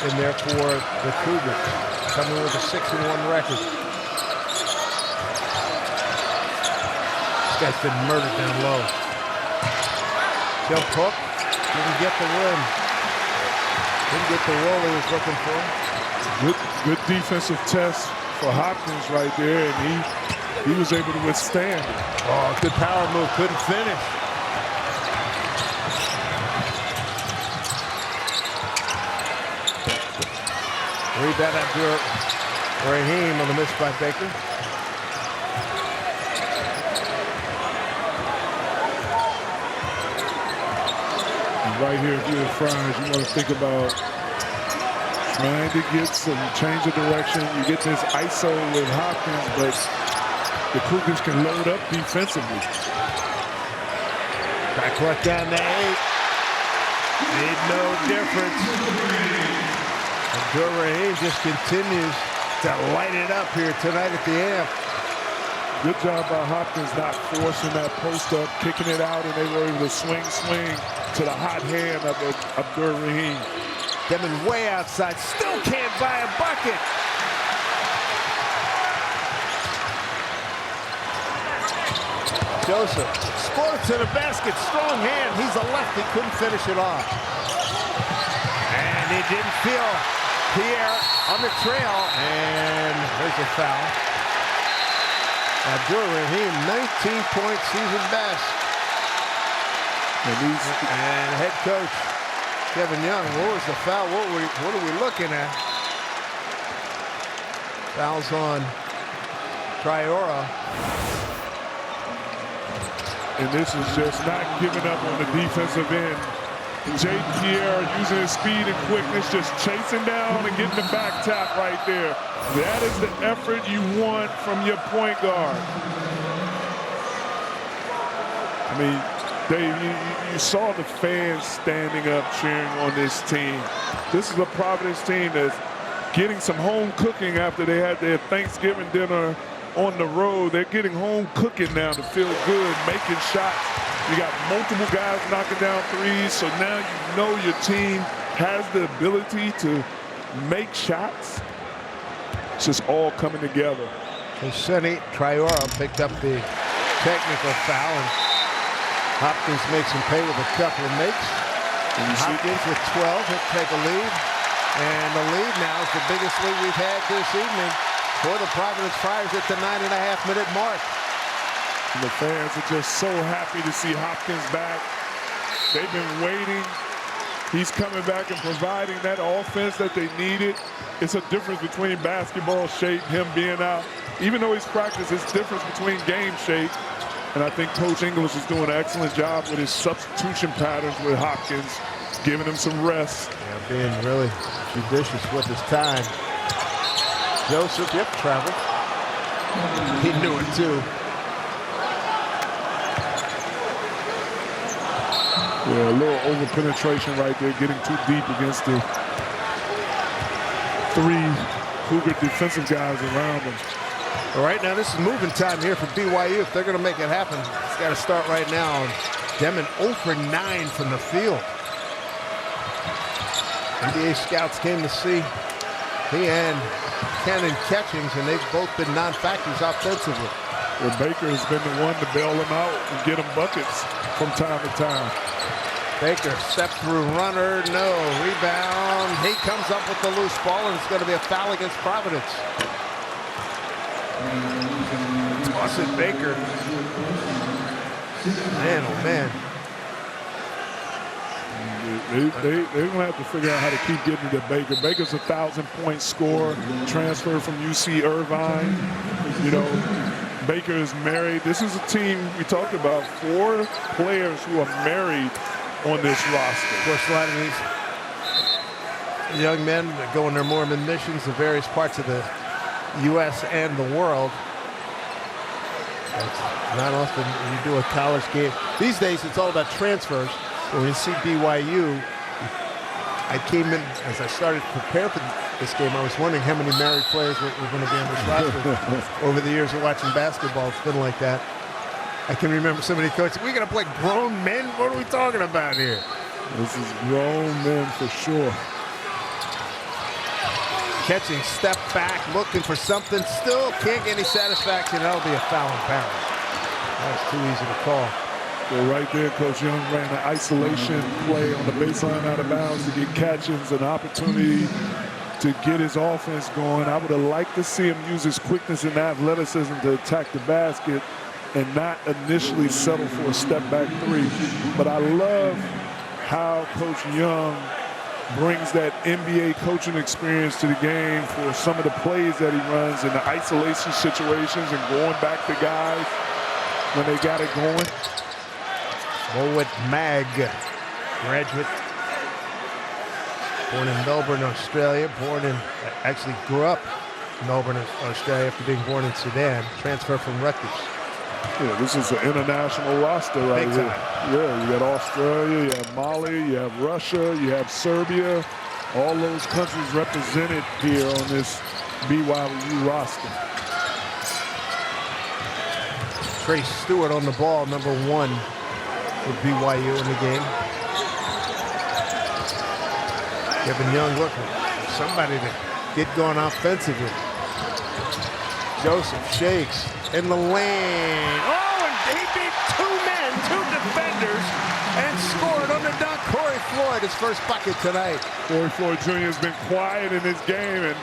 in there for the Cougars, coming with a 6-1 record. This guy's been murdered down low. Jump hook, didn't get the rim. Didn't get the roll he was looking for. Good defensive test for Hopkins right there, and he was able to withstand it. Oh, good power move, couldn't finish. Rebound after Raheem on the miss by Baker. And right here, if you're the Friars, you want to think about trying to get some change of direction. You get this ISO with Hopkins, but the Cougars can load up defensively. Backcourt down to 8. Made no difference. And Raheem just continues to light it up here tonight at the amp. Good job by Hopkins not forcing that post up, kicking it out, and they were able to swing to the hot hand of Abdur Rahim. Demon way outside, still can't buy a bucket. Joseph explodes to the basket, strong hand. He's a lefty, couldn't finish it off. And he didn't feel Pierre on the trail, and there's a foul. Abdur Rahim, 19-point season best. And head coach Kevin Young, what was the foul? What are we looking at? Fouls on Traore. And this is just not giving up on the defensive end. Jay Pierre using his speed and quickness, just chasing down and getting the back tap right there. That is the effort you want from your point guard. I mean, Dave, you saw the fans standing up cheering on this team. This is a Providence team that's getting some home cooking after they had their Thanksgiving dinner on the road. They're getting home cooking now to feel good, making shots. You got multiple guys knocking down threes, so now you know your team has the ability to make shots. It's just all coming together. And Sonny Traore picked up the technical foul, and Hopkins makes him pay with a couple of makes. And Hopkins with 12, he'll take a lead. And the lead now is the biggest lead we've had this evening for the Providence Friars at the 9.5-minute mark. And the fans are just so happy to see Hopkins back. They've been waiting. He's coming back and providing that offense that they needed. It's a difference between basketball shape, him being out. Even though he's practiced, it's difference between game shape. And I think Coach English is doing an excellent job with his substitution patterns with Hopkins, giving him some rest. Yeah, being really judicious with his time. Joseph, traveled. He knew it too. Yeah, a little over-penetration right there, getting too deep against the 3 Cougar defensive guys around him. All right, now this is moving time here for BYU. If they're going to make it happen, it's got to start right now. And Demon 0 for 9 from the field. NBA scouts came to see he and Cannon Catchings, and they've both been non-factors offensively. Well, Baker has been the one to bail them out and get them buckets from time to time. Baker, step through runner, no, rebound. He comes up with the loose ball, and it's going to be a foul against Providence. Toss it, Baker. Man, oh man. They're going to have to figure out how to keep getting to Baker. Baker's a 1,000-point scorer, transferred from UC Irvine. You know, Baker is married. This is a team, we talked about, 4 players who are married on this roster. Of course, a lot of these young men that go on their Mormon missions to various parts of the U.S. and the world. It's not often you do a college game. These days, it's all about transfers. When you see BYU, I came in, as I started to prepare for this game, I was wondering how many married players were going to be on this roster. Over the years of watching basketball, it's been like that. I can remember so many coaches, we're going to play grown men? What are we talking about here? This is grown men for sure. Catching, step back, looking for something, still can't get any satisfaction. That'll be a foul in bounds. That's too easy to call. Well, right there, Coach Young ran an isolation play on the baseline out of bounds to get Catchings an opportunity to get his offense going. I would have liked to see him use his quickness and athleticism to attack the basket and not initially settle for a step-back 3. But I love how Coach Young brings that NBA coaching experience to the game for some of the plays that he runs in the isolation situations and going back to guys when they got it going. Mowat Mag, graduate, born in Melbourne, Australia, actually grew up in Melbourne, Australia after being born in Sudan, transferred from Rutgers. Yeah, this is an international roster right here. Yeah, you got Australia, you have Mali, you have Russia, you have Serbia. All those countries represented here on this BYU roster. Trey Stewart on the ball, number 1 for BYU in the game. Kevin Young looking for somebody to get going offensively. Joseph shakes in the lane. Oh, and he beat 2 men, 2 defenders, and scored on the dunk. Corey Floyd, his first bucket tonight. Corey Floyd Jr. has been quiet in this game and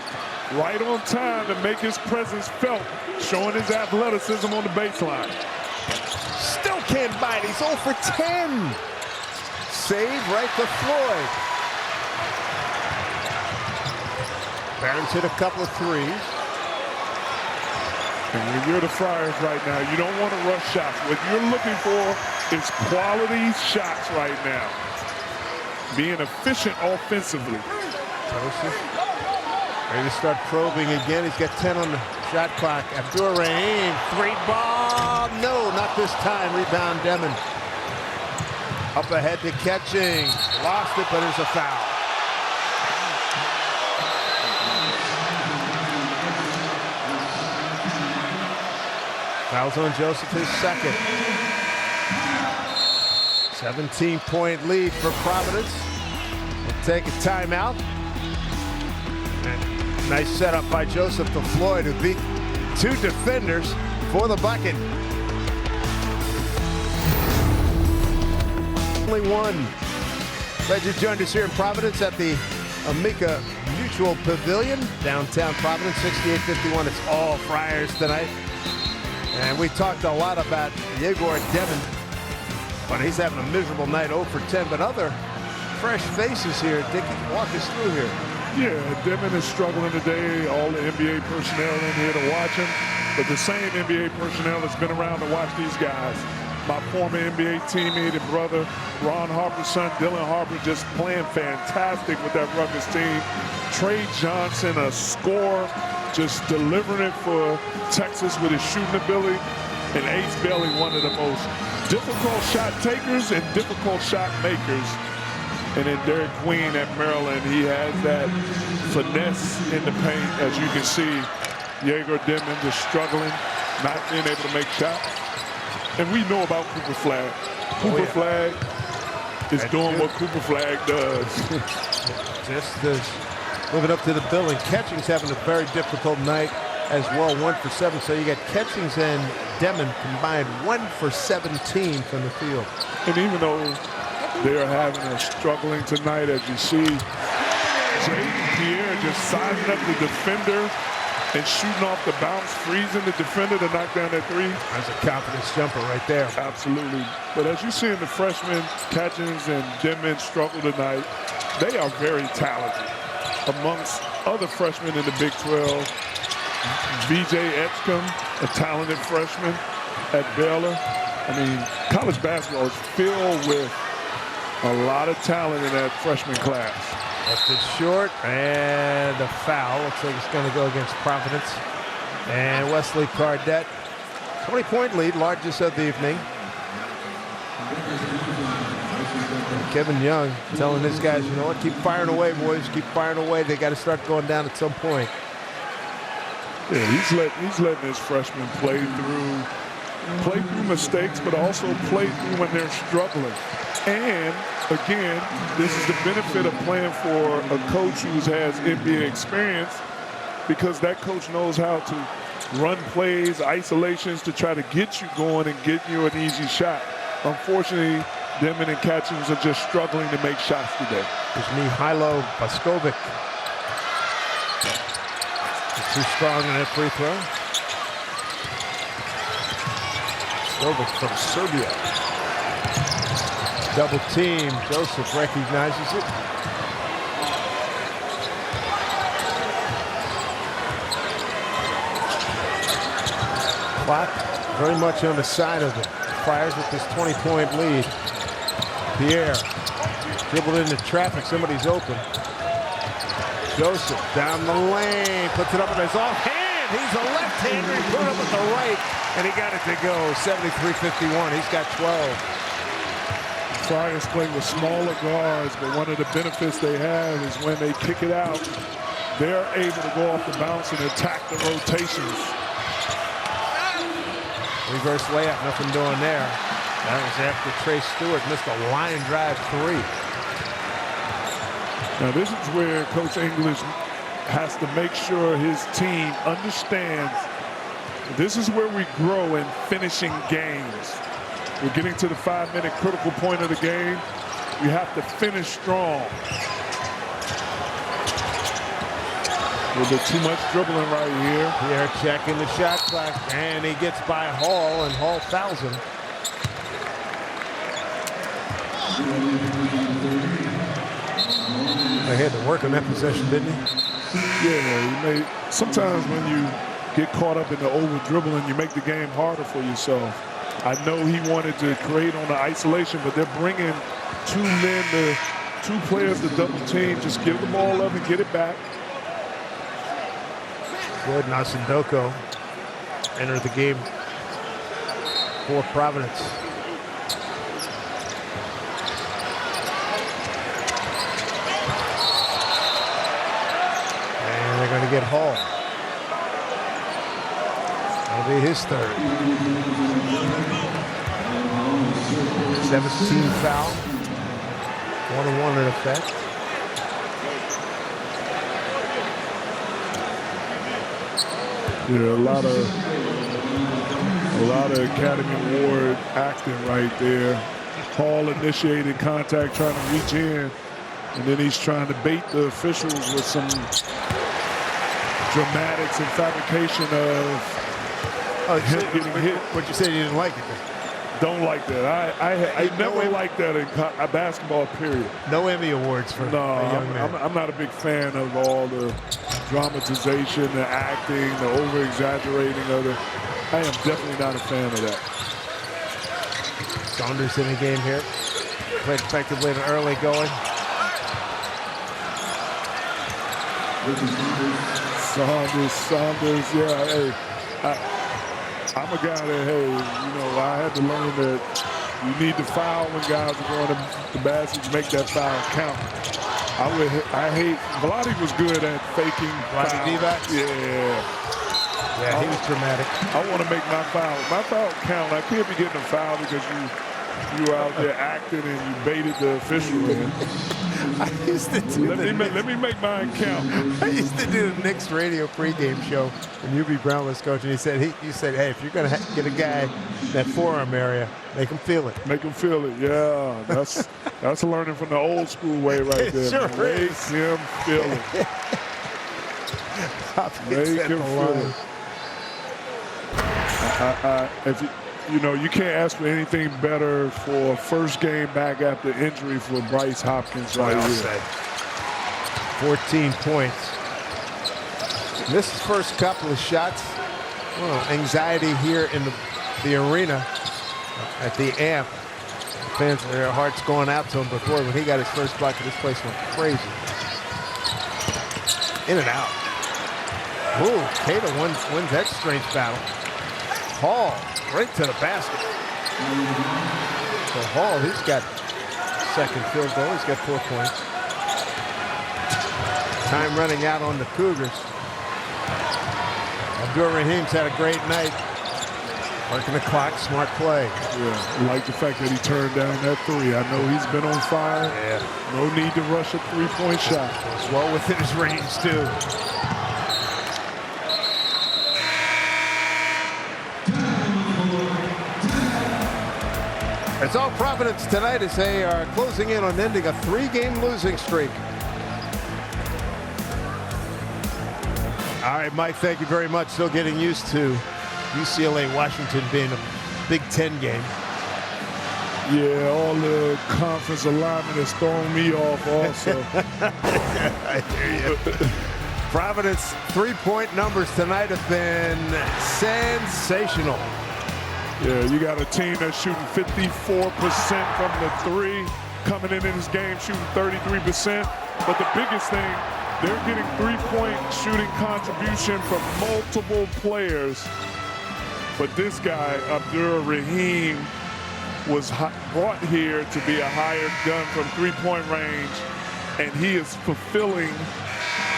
right on time to make his presence felt, showing his athleticism on the baseline. Still can't bite. He's 0 for 10. Save right to Floyd. Barron's hit a couple of threes. And when you're the Friars right now, you don't want to rush shots. What you're looking for is quality shots right now. Being efficient offensively. Joseph ready to start probing again. He's got 10 on the shot clock. Abdur-Rahim, 3-ball. No, not this time. Rebound Demon. Up ahead to Catching. Lost it, but there's a foul. Fouls on Joseph, his second. 17-point lead for Providence. We'll take a timeout. And nice setup by Joseph to Floyd, who beat 2 defenders for the bucket. Only one. Glad you joined us here in Providence at the Amica Mutual Pavilion, downtown Providence, 6851. It's all Friars tonight. And we talked a lot about Yegor Demon, but he's having a miserable night, 0 for 10. But other fresh faces here. Dickie, walk us through here. Yeah, Demon is struggling today. All the NBA personnel in here to watch him. But the same NBA personnel that's been around to watch these guys. My former NBA teammate and brother, Ron Harper's son, Dylan Harper, just playing fantastic with that Rutgers team. Trey Johnson, a scorer, just delivering it for Texas with his shooting ability. And Ace Bailey, one of the most difficult shot takers and difficult shot makers. And then Derek Queen at Maryland, he has that finesse in the paint, as you can see. Yegor Demon just struggling, not being able to make shots. And we know about Cooper Flag. Cooper Flag is doing what Cooper Flag does. Just living up to the billing. Catching's having a very difficult night as well, 1 for 7. So you got Catchings and Demon combined 1 for 17 from the field. And even though they're having a struggling tonight, as you see, Jaden Pierre just sizing up the defender and shooting off the bounce, freezing the defender to knock down that three. That's a confidence jumper right there. Absolutely. But as you see in the freshmen, Catchings and Denman struggle tonight, they are very talented. Amongst other freshmen in the Big 12, VJ Edgecombe, a talented freshman at Baylor. I mean, college basketball is filled with a lot of talent in that freshman class. Left it short, and the foul. Looks like it's going to go against Providence. And Wesley Cardette, 20-point lead, largest of the evening. And Kevin Young telling his guys, you know what, keep firing away, boys. Keep firing away. They got to start going down at some point. Yeah, he's letting his freshmen play through mistakes, but also play through when they're struggling. And again, this is the benefit of playing for a coach who has NBA experience, because that coach knows how to run plays, isolations to try to get you going and get you an easy shot. Unfortunately, Demon and Catchings are just struggling to make shots today. There's Mihailo Boskovic. Too strong in that free throw. Boskovic from Serbia. Double team. Joseph recognizes it. Clock very much on the side of it. Fires with this 20-point lead. Pierre dribbled into traffic. Somebody's open. Joseph down the lane. Puts it up with his offhand. He's a left-hander. He put it up with the right. And he got it to go. 73-51. He's got 12. Friars play with smaller guards, but one of the benefits they have is when they kick it out, they're able to go off the bounce and attack the rotations. Reverse layup, nothing doing there. That was after Trey Stewart missed a line drive three. Now this is where Coach English has to make sure his team understands this is where we grow in finishing games. We're getting to the 5-minute critical point of the game. We have to finish strong. A little bit too much dribbling right here. Pierre checking the shot clock, and he gets by Hall, and Hall fouls him. He had to work on that possession, didn't he? Yeah, sometimes when you get caught up in the over-dribbling, you make the game harder for yourself. I know he wanted to create on the isolation, but they're bringing two players to double team. Just give the ball up and get it back. Good. Nasindoko entered the game for Providence. And they're going to get Hall. That'll be his third. 17 foul. 1-1 in effect. Yeah, a lot of Academy Award acting right there. Hall initiated contact, trying to reach in, and then he's trying to bait the officials with some dramatics and fabrication of him getting hit. What you said you didn't like it? Don't like that. I never liked that in basketball, period. No Emmy Awards for a young man. I'm not a big fan of all the dramatization, the acting, the over-exaggerating of it. I am definitely not a fan of that. Saunders in the game here. Played effectively in the early going. Saunders, yeah, hey. I'm a guy that, hey, I had to learn that you need to foul when guys are going to the basket to make that foul count. I hate, Vlade was good at faking fouls. Yeah, he was dramatic. I want to make my foul count. I can't be getting a foul because You were out there acting and you baited the official, man. I used to do Let me make mine count. I used to do the Knicks radio pregame show when UB Brown was coaching. He said, hey, if you're going to get a guy in that forearm area, make him feel it. Make him feel it, yeah. That's learning from the old school way right there. Sure Make is. him feel it. Make him feel it. You can't ask for anything better for first game back after injury for Bryce Hopkins right here. 14 points. Missed his first couple of shots. Well, anxiety here in the arena at the AMP. Fans, their hearts going out to him. But boy, when he got his first bucket, this place went crazy. In and out. Ooh, Cato wins that strength battle. Hall right to the basket. So Hall, he's got second field goal. He's got 4 points. Time running out on the Cougars. Abdur-Rahim's had a great night. Working the clock, smart play. Yeah, I like the fact that he turned down that three. I know he's been on fire. Yeah. No need to rush a three-point shot. It's well within his range, too. It's all Providence tonight as they are closing in on ending a 3-game losing streak. All right, Mike, thank you very much. Still getting used to UCLA-Washington being a Big Ten game. Yeah, all the conference alignment is throwing me off also. I hear you. Providence three-point numbers tonight have been sensational. Yeah, you got a team that's shooting 54% from the three, coming in this game shooting 33%. But the biggest thing, they're getting three-point shooting contribution from multiple players. But this guy, Abdur-Rahim, was brought here to be a hired gun from three-point range, and he is fulfilling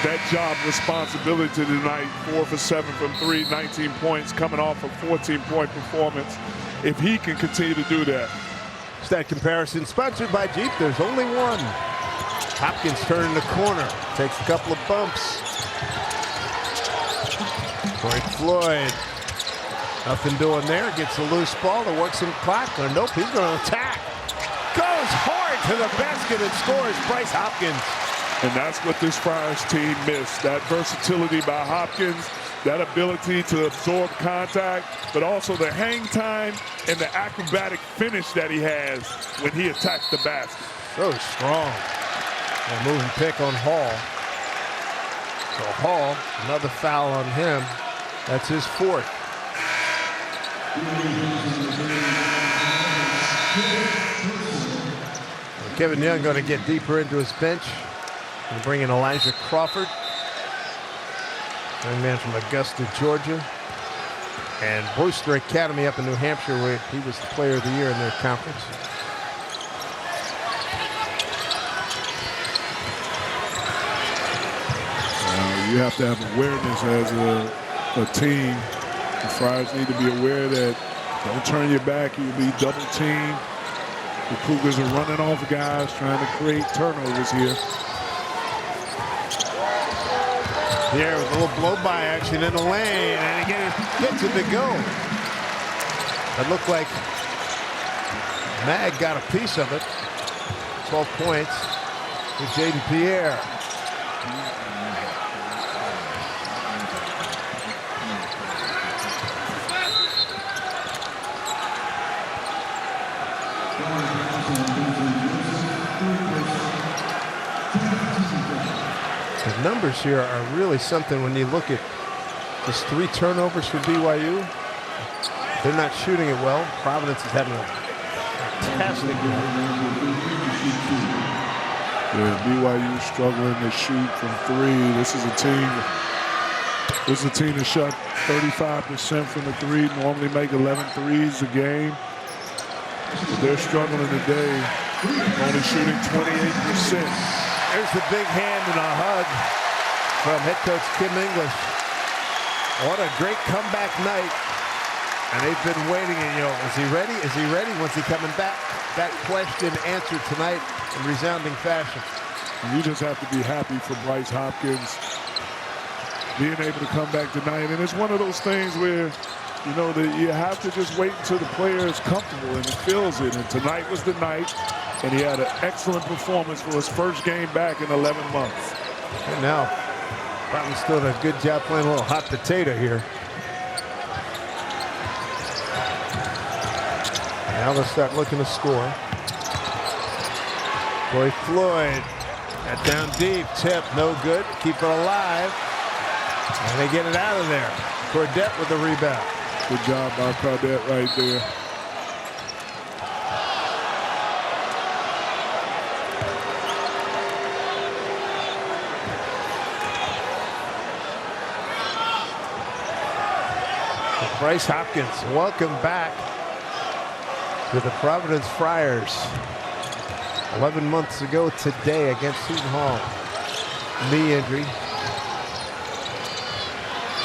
that job responsibility tonight. 4 for 7 from 3, 19 points, coming off a 14-point performance. If he can continue to do that. Stat comparison sponsored by Jeep. There's only one. Hopkins turning the corner, takes a couple of bumps. Point Floyd, nothing doing there. Gets a loose ball to work some clock. Oh, nope, he's going to attack. Goes hard to the basket and scores. Bryce Hopkins. And that's what this Friars team missed. That versatility by Hopkins, that ability to absorb contact, but also the hang time and the acrobatic finish that he has when he attacks the basket. So strong. A moving pick on Hall. So Hall, another foul on him. That's his fourth. Kevin Young going to get deeper into his bench. And bring in Elijah Crawford, young man from Augusta, Georgia, and Brewster Academy up in New Hampshire, where he was the player of the year in their conference. You have to have awareness as a team. The Friars need to be aware that don't turn your back, you'll be double teamed. The Cougars are running off guys, trying to create turnovers here. Here with a little blow-by action in the lane, and he gets it to go. It looked like Mag got a piece of it. 12 points with Jaden Pierre. The numbers here are really something when you look at just 3 turnovers for BYU. They're not shooting it well. Providence is having a fantastic game. Yeah, BYU struggling to shoot from 3. This is a team that shot 35% from the 3, normally make 11 threes a game. But they're struggling today, only shooting 28%. There's the big hand and a hug from head coach Kim English. What a great comeback night And they've been waiting, and is he ready? Is he ready? When's he coming back? That question answered tonight in resounding fashion. You just have to be happy for Bryce Hopkins being able to come back tonight. And it's one of those things where, that you have to just wait until the player is comfortable and feels it. And tonight was the night, and he had an excellent performance for his first game back in 11 months. And now, Providence doing a good job playing a little hot potato here. Now let's start looking to score. Boy Floyd, that down deep, tip, no good. Keep it alive. And they get it out of there. Cordette with the rebound. Good job by Cordette right there. Bryce Hopkins, welcome back to the Providence Friars. 11 months ago today against Seton Hall. Knee injury.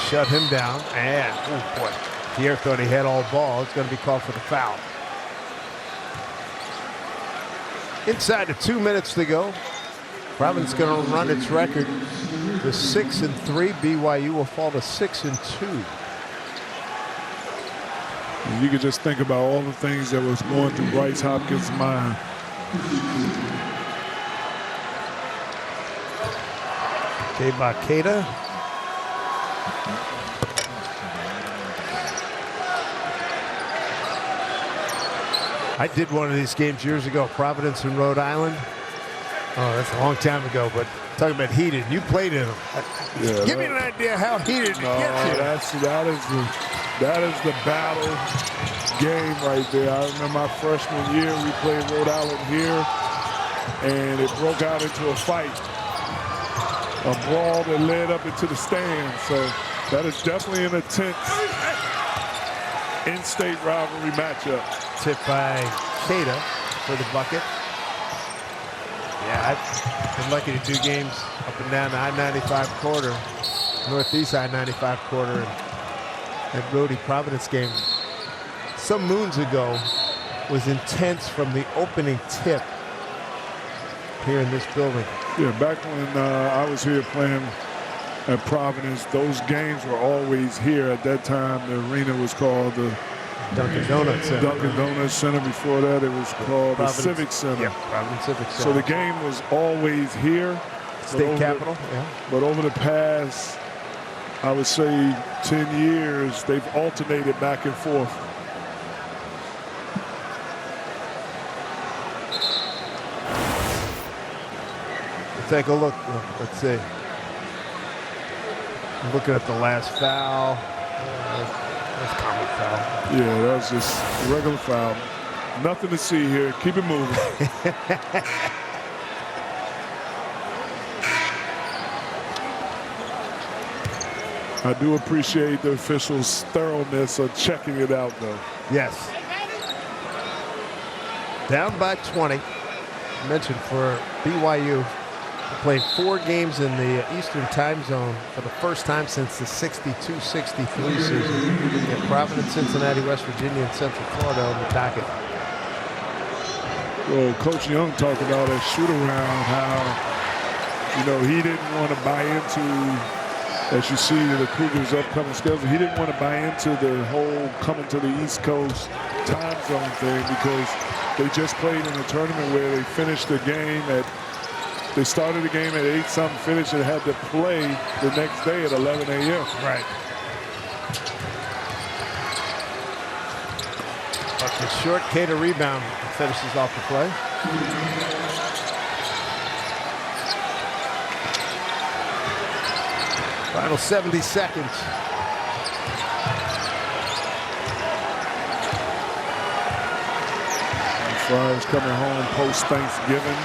Shut him down. And, oh boy, Pierre thought he had all ball. It's going to be called for the foul. Inside of 2 minutes to go. Providence going to run its record to 6-3. BYU will fall to 6-2. You could just think about all the things that was going through Bryce Hopkins' mind. Okay, Bakeda. I did one of these games years ago, Providence and Rhode Island. Oh, that's a long time ago, but talking about heated. You played in them. Yeah, Give me an idea how heated it gets you. That is the battle game right there. I remember my freshman year, we played Rhode Island here, and it broke out into a fight. A brawl that led up into the stands. So that is definitely an intense in-state rivalry matchup. Tip by Cada for the bucket. Yeah, I've been lucky to do games up and down the I-95 corridor, Northeast I-95 corridor, and that Rhody Providence game some moons ago was intense from the opening tip here in this building. Yeah, back when I was here playing at Providence, those games were always here. At that time, the arena was called the Dunkin' Donuts Center. Dunkin' Donuts Center. Before that, it was called the Civic Center. Yeah, Providence Civic Center. So the game was always here. State Capitol, yeah. But over the past, I would say, 10 years, they've alternated back and forth. Take a look. Let's see. I'm looking at the last foul. That's common foul. Yeah, that's just a regular foul. Nothing to see here. Keep it moving. I do appreciate the officials' thoroughness of checking it out, though. Yes. Down by 20. I mentioned for BYU. Played 4 games in the Eastern time zone for the first time since the 62-63 season. In Providence, Cincinnati, West Virginia, and Central Florida on the docket. Well, Coach Young talked about a shoot-around, how, he didn't want to buy into, as you see the Cougars' upcoming schedule, he didn't want to buy into the whole coming to the East Coast time zone thing because they just played in a tournament where they finished the game at They started the game at 8-something, finished and had to play the next day at 11 a.m. Right. Bucket short, Cada rebound, finishes off the play. Final 70 seconds. Friars coming home post-Thanksgiving,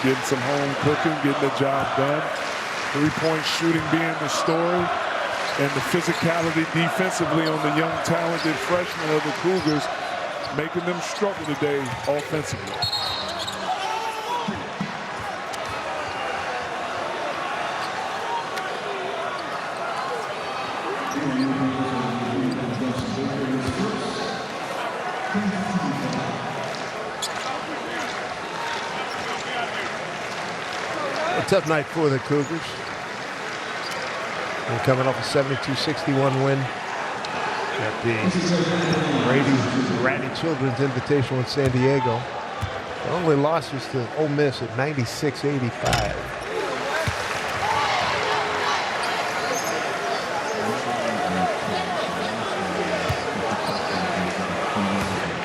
getting some home cooking, getting the job done. Three-point shooting being the story, and the physicality defensively on the young, talented freshmen of the Cougars, making them struggle today offensively. A tough night for the Cougars. They're coming off a 72-61 win at the Ratty Children's Invitational in San Diego. Their only loss was to Ole Miss at 96-85.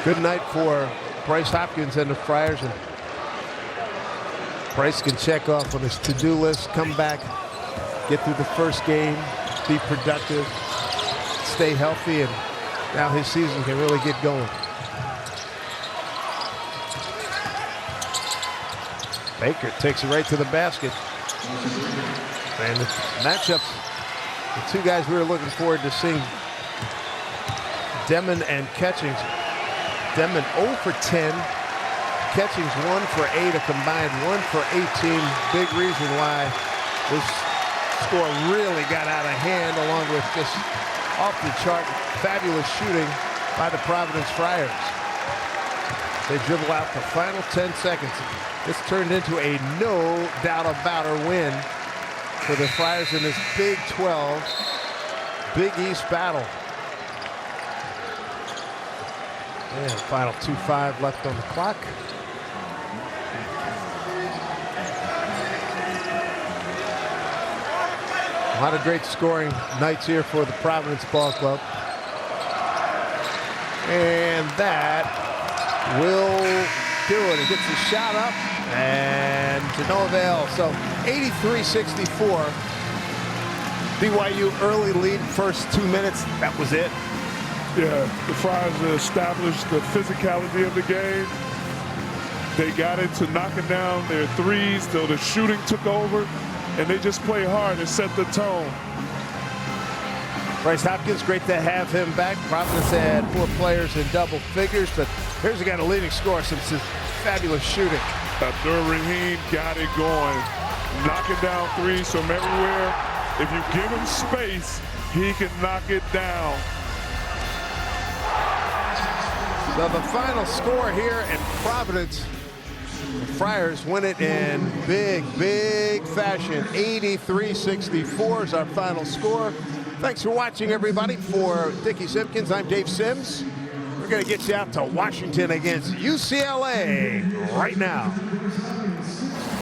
Good night for Bryce Hopkins and the Friars. And Bryce can check off on his to-do list, come back, get through the first game, be productive, stay healthy, and now his season can really get going. Baker takes it right to the basket. And the matchups, the two guys we were looking forward to seeing, Demon and Catchings. Demon 0 for 10. Catchings 1 for 8, a combined 1 for 18. Big reason why this score really got out of hand, along with just off the chart fabulous shooting by the Providence Friars. They dribble out the final 10 seconds. This turned into a no doubt about it win for the Friars in this Big 12 Big East battle. And final 2:05 left on the clock. A lot of great scoring nights here for the Providence Ball Club. And that will do it. He gets the shot up and to no avail. So 83-64. BYU early lead, first 2 minutes. That was it. Yeah, the Friars established the physicality of the game. They got into knocking down their threes till the shooting took over, and they just play hard and set the tone. Bryce Hopkins, great to have him back. Providence had 4 players in double figures, but here's a guy, the leading scorer, some fabulous shooting. Abdur-Rahim got it going, knocking down threes from everywhere. If you give him space, he can knock it down. So the final score here in Providence, the Friars win it in big fashion. 83-64 is our final score. Thanks for watching, everybody. For Dickie Simpkins, I'm Dave Sims. We're going to get you out to Washington against UCLA right now.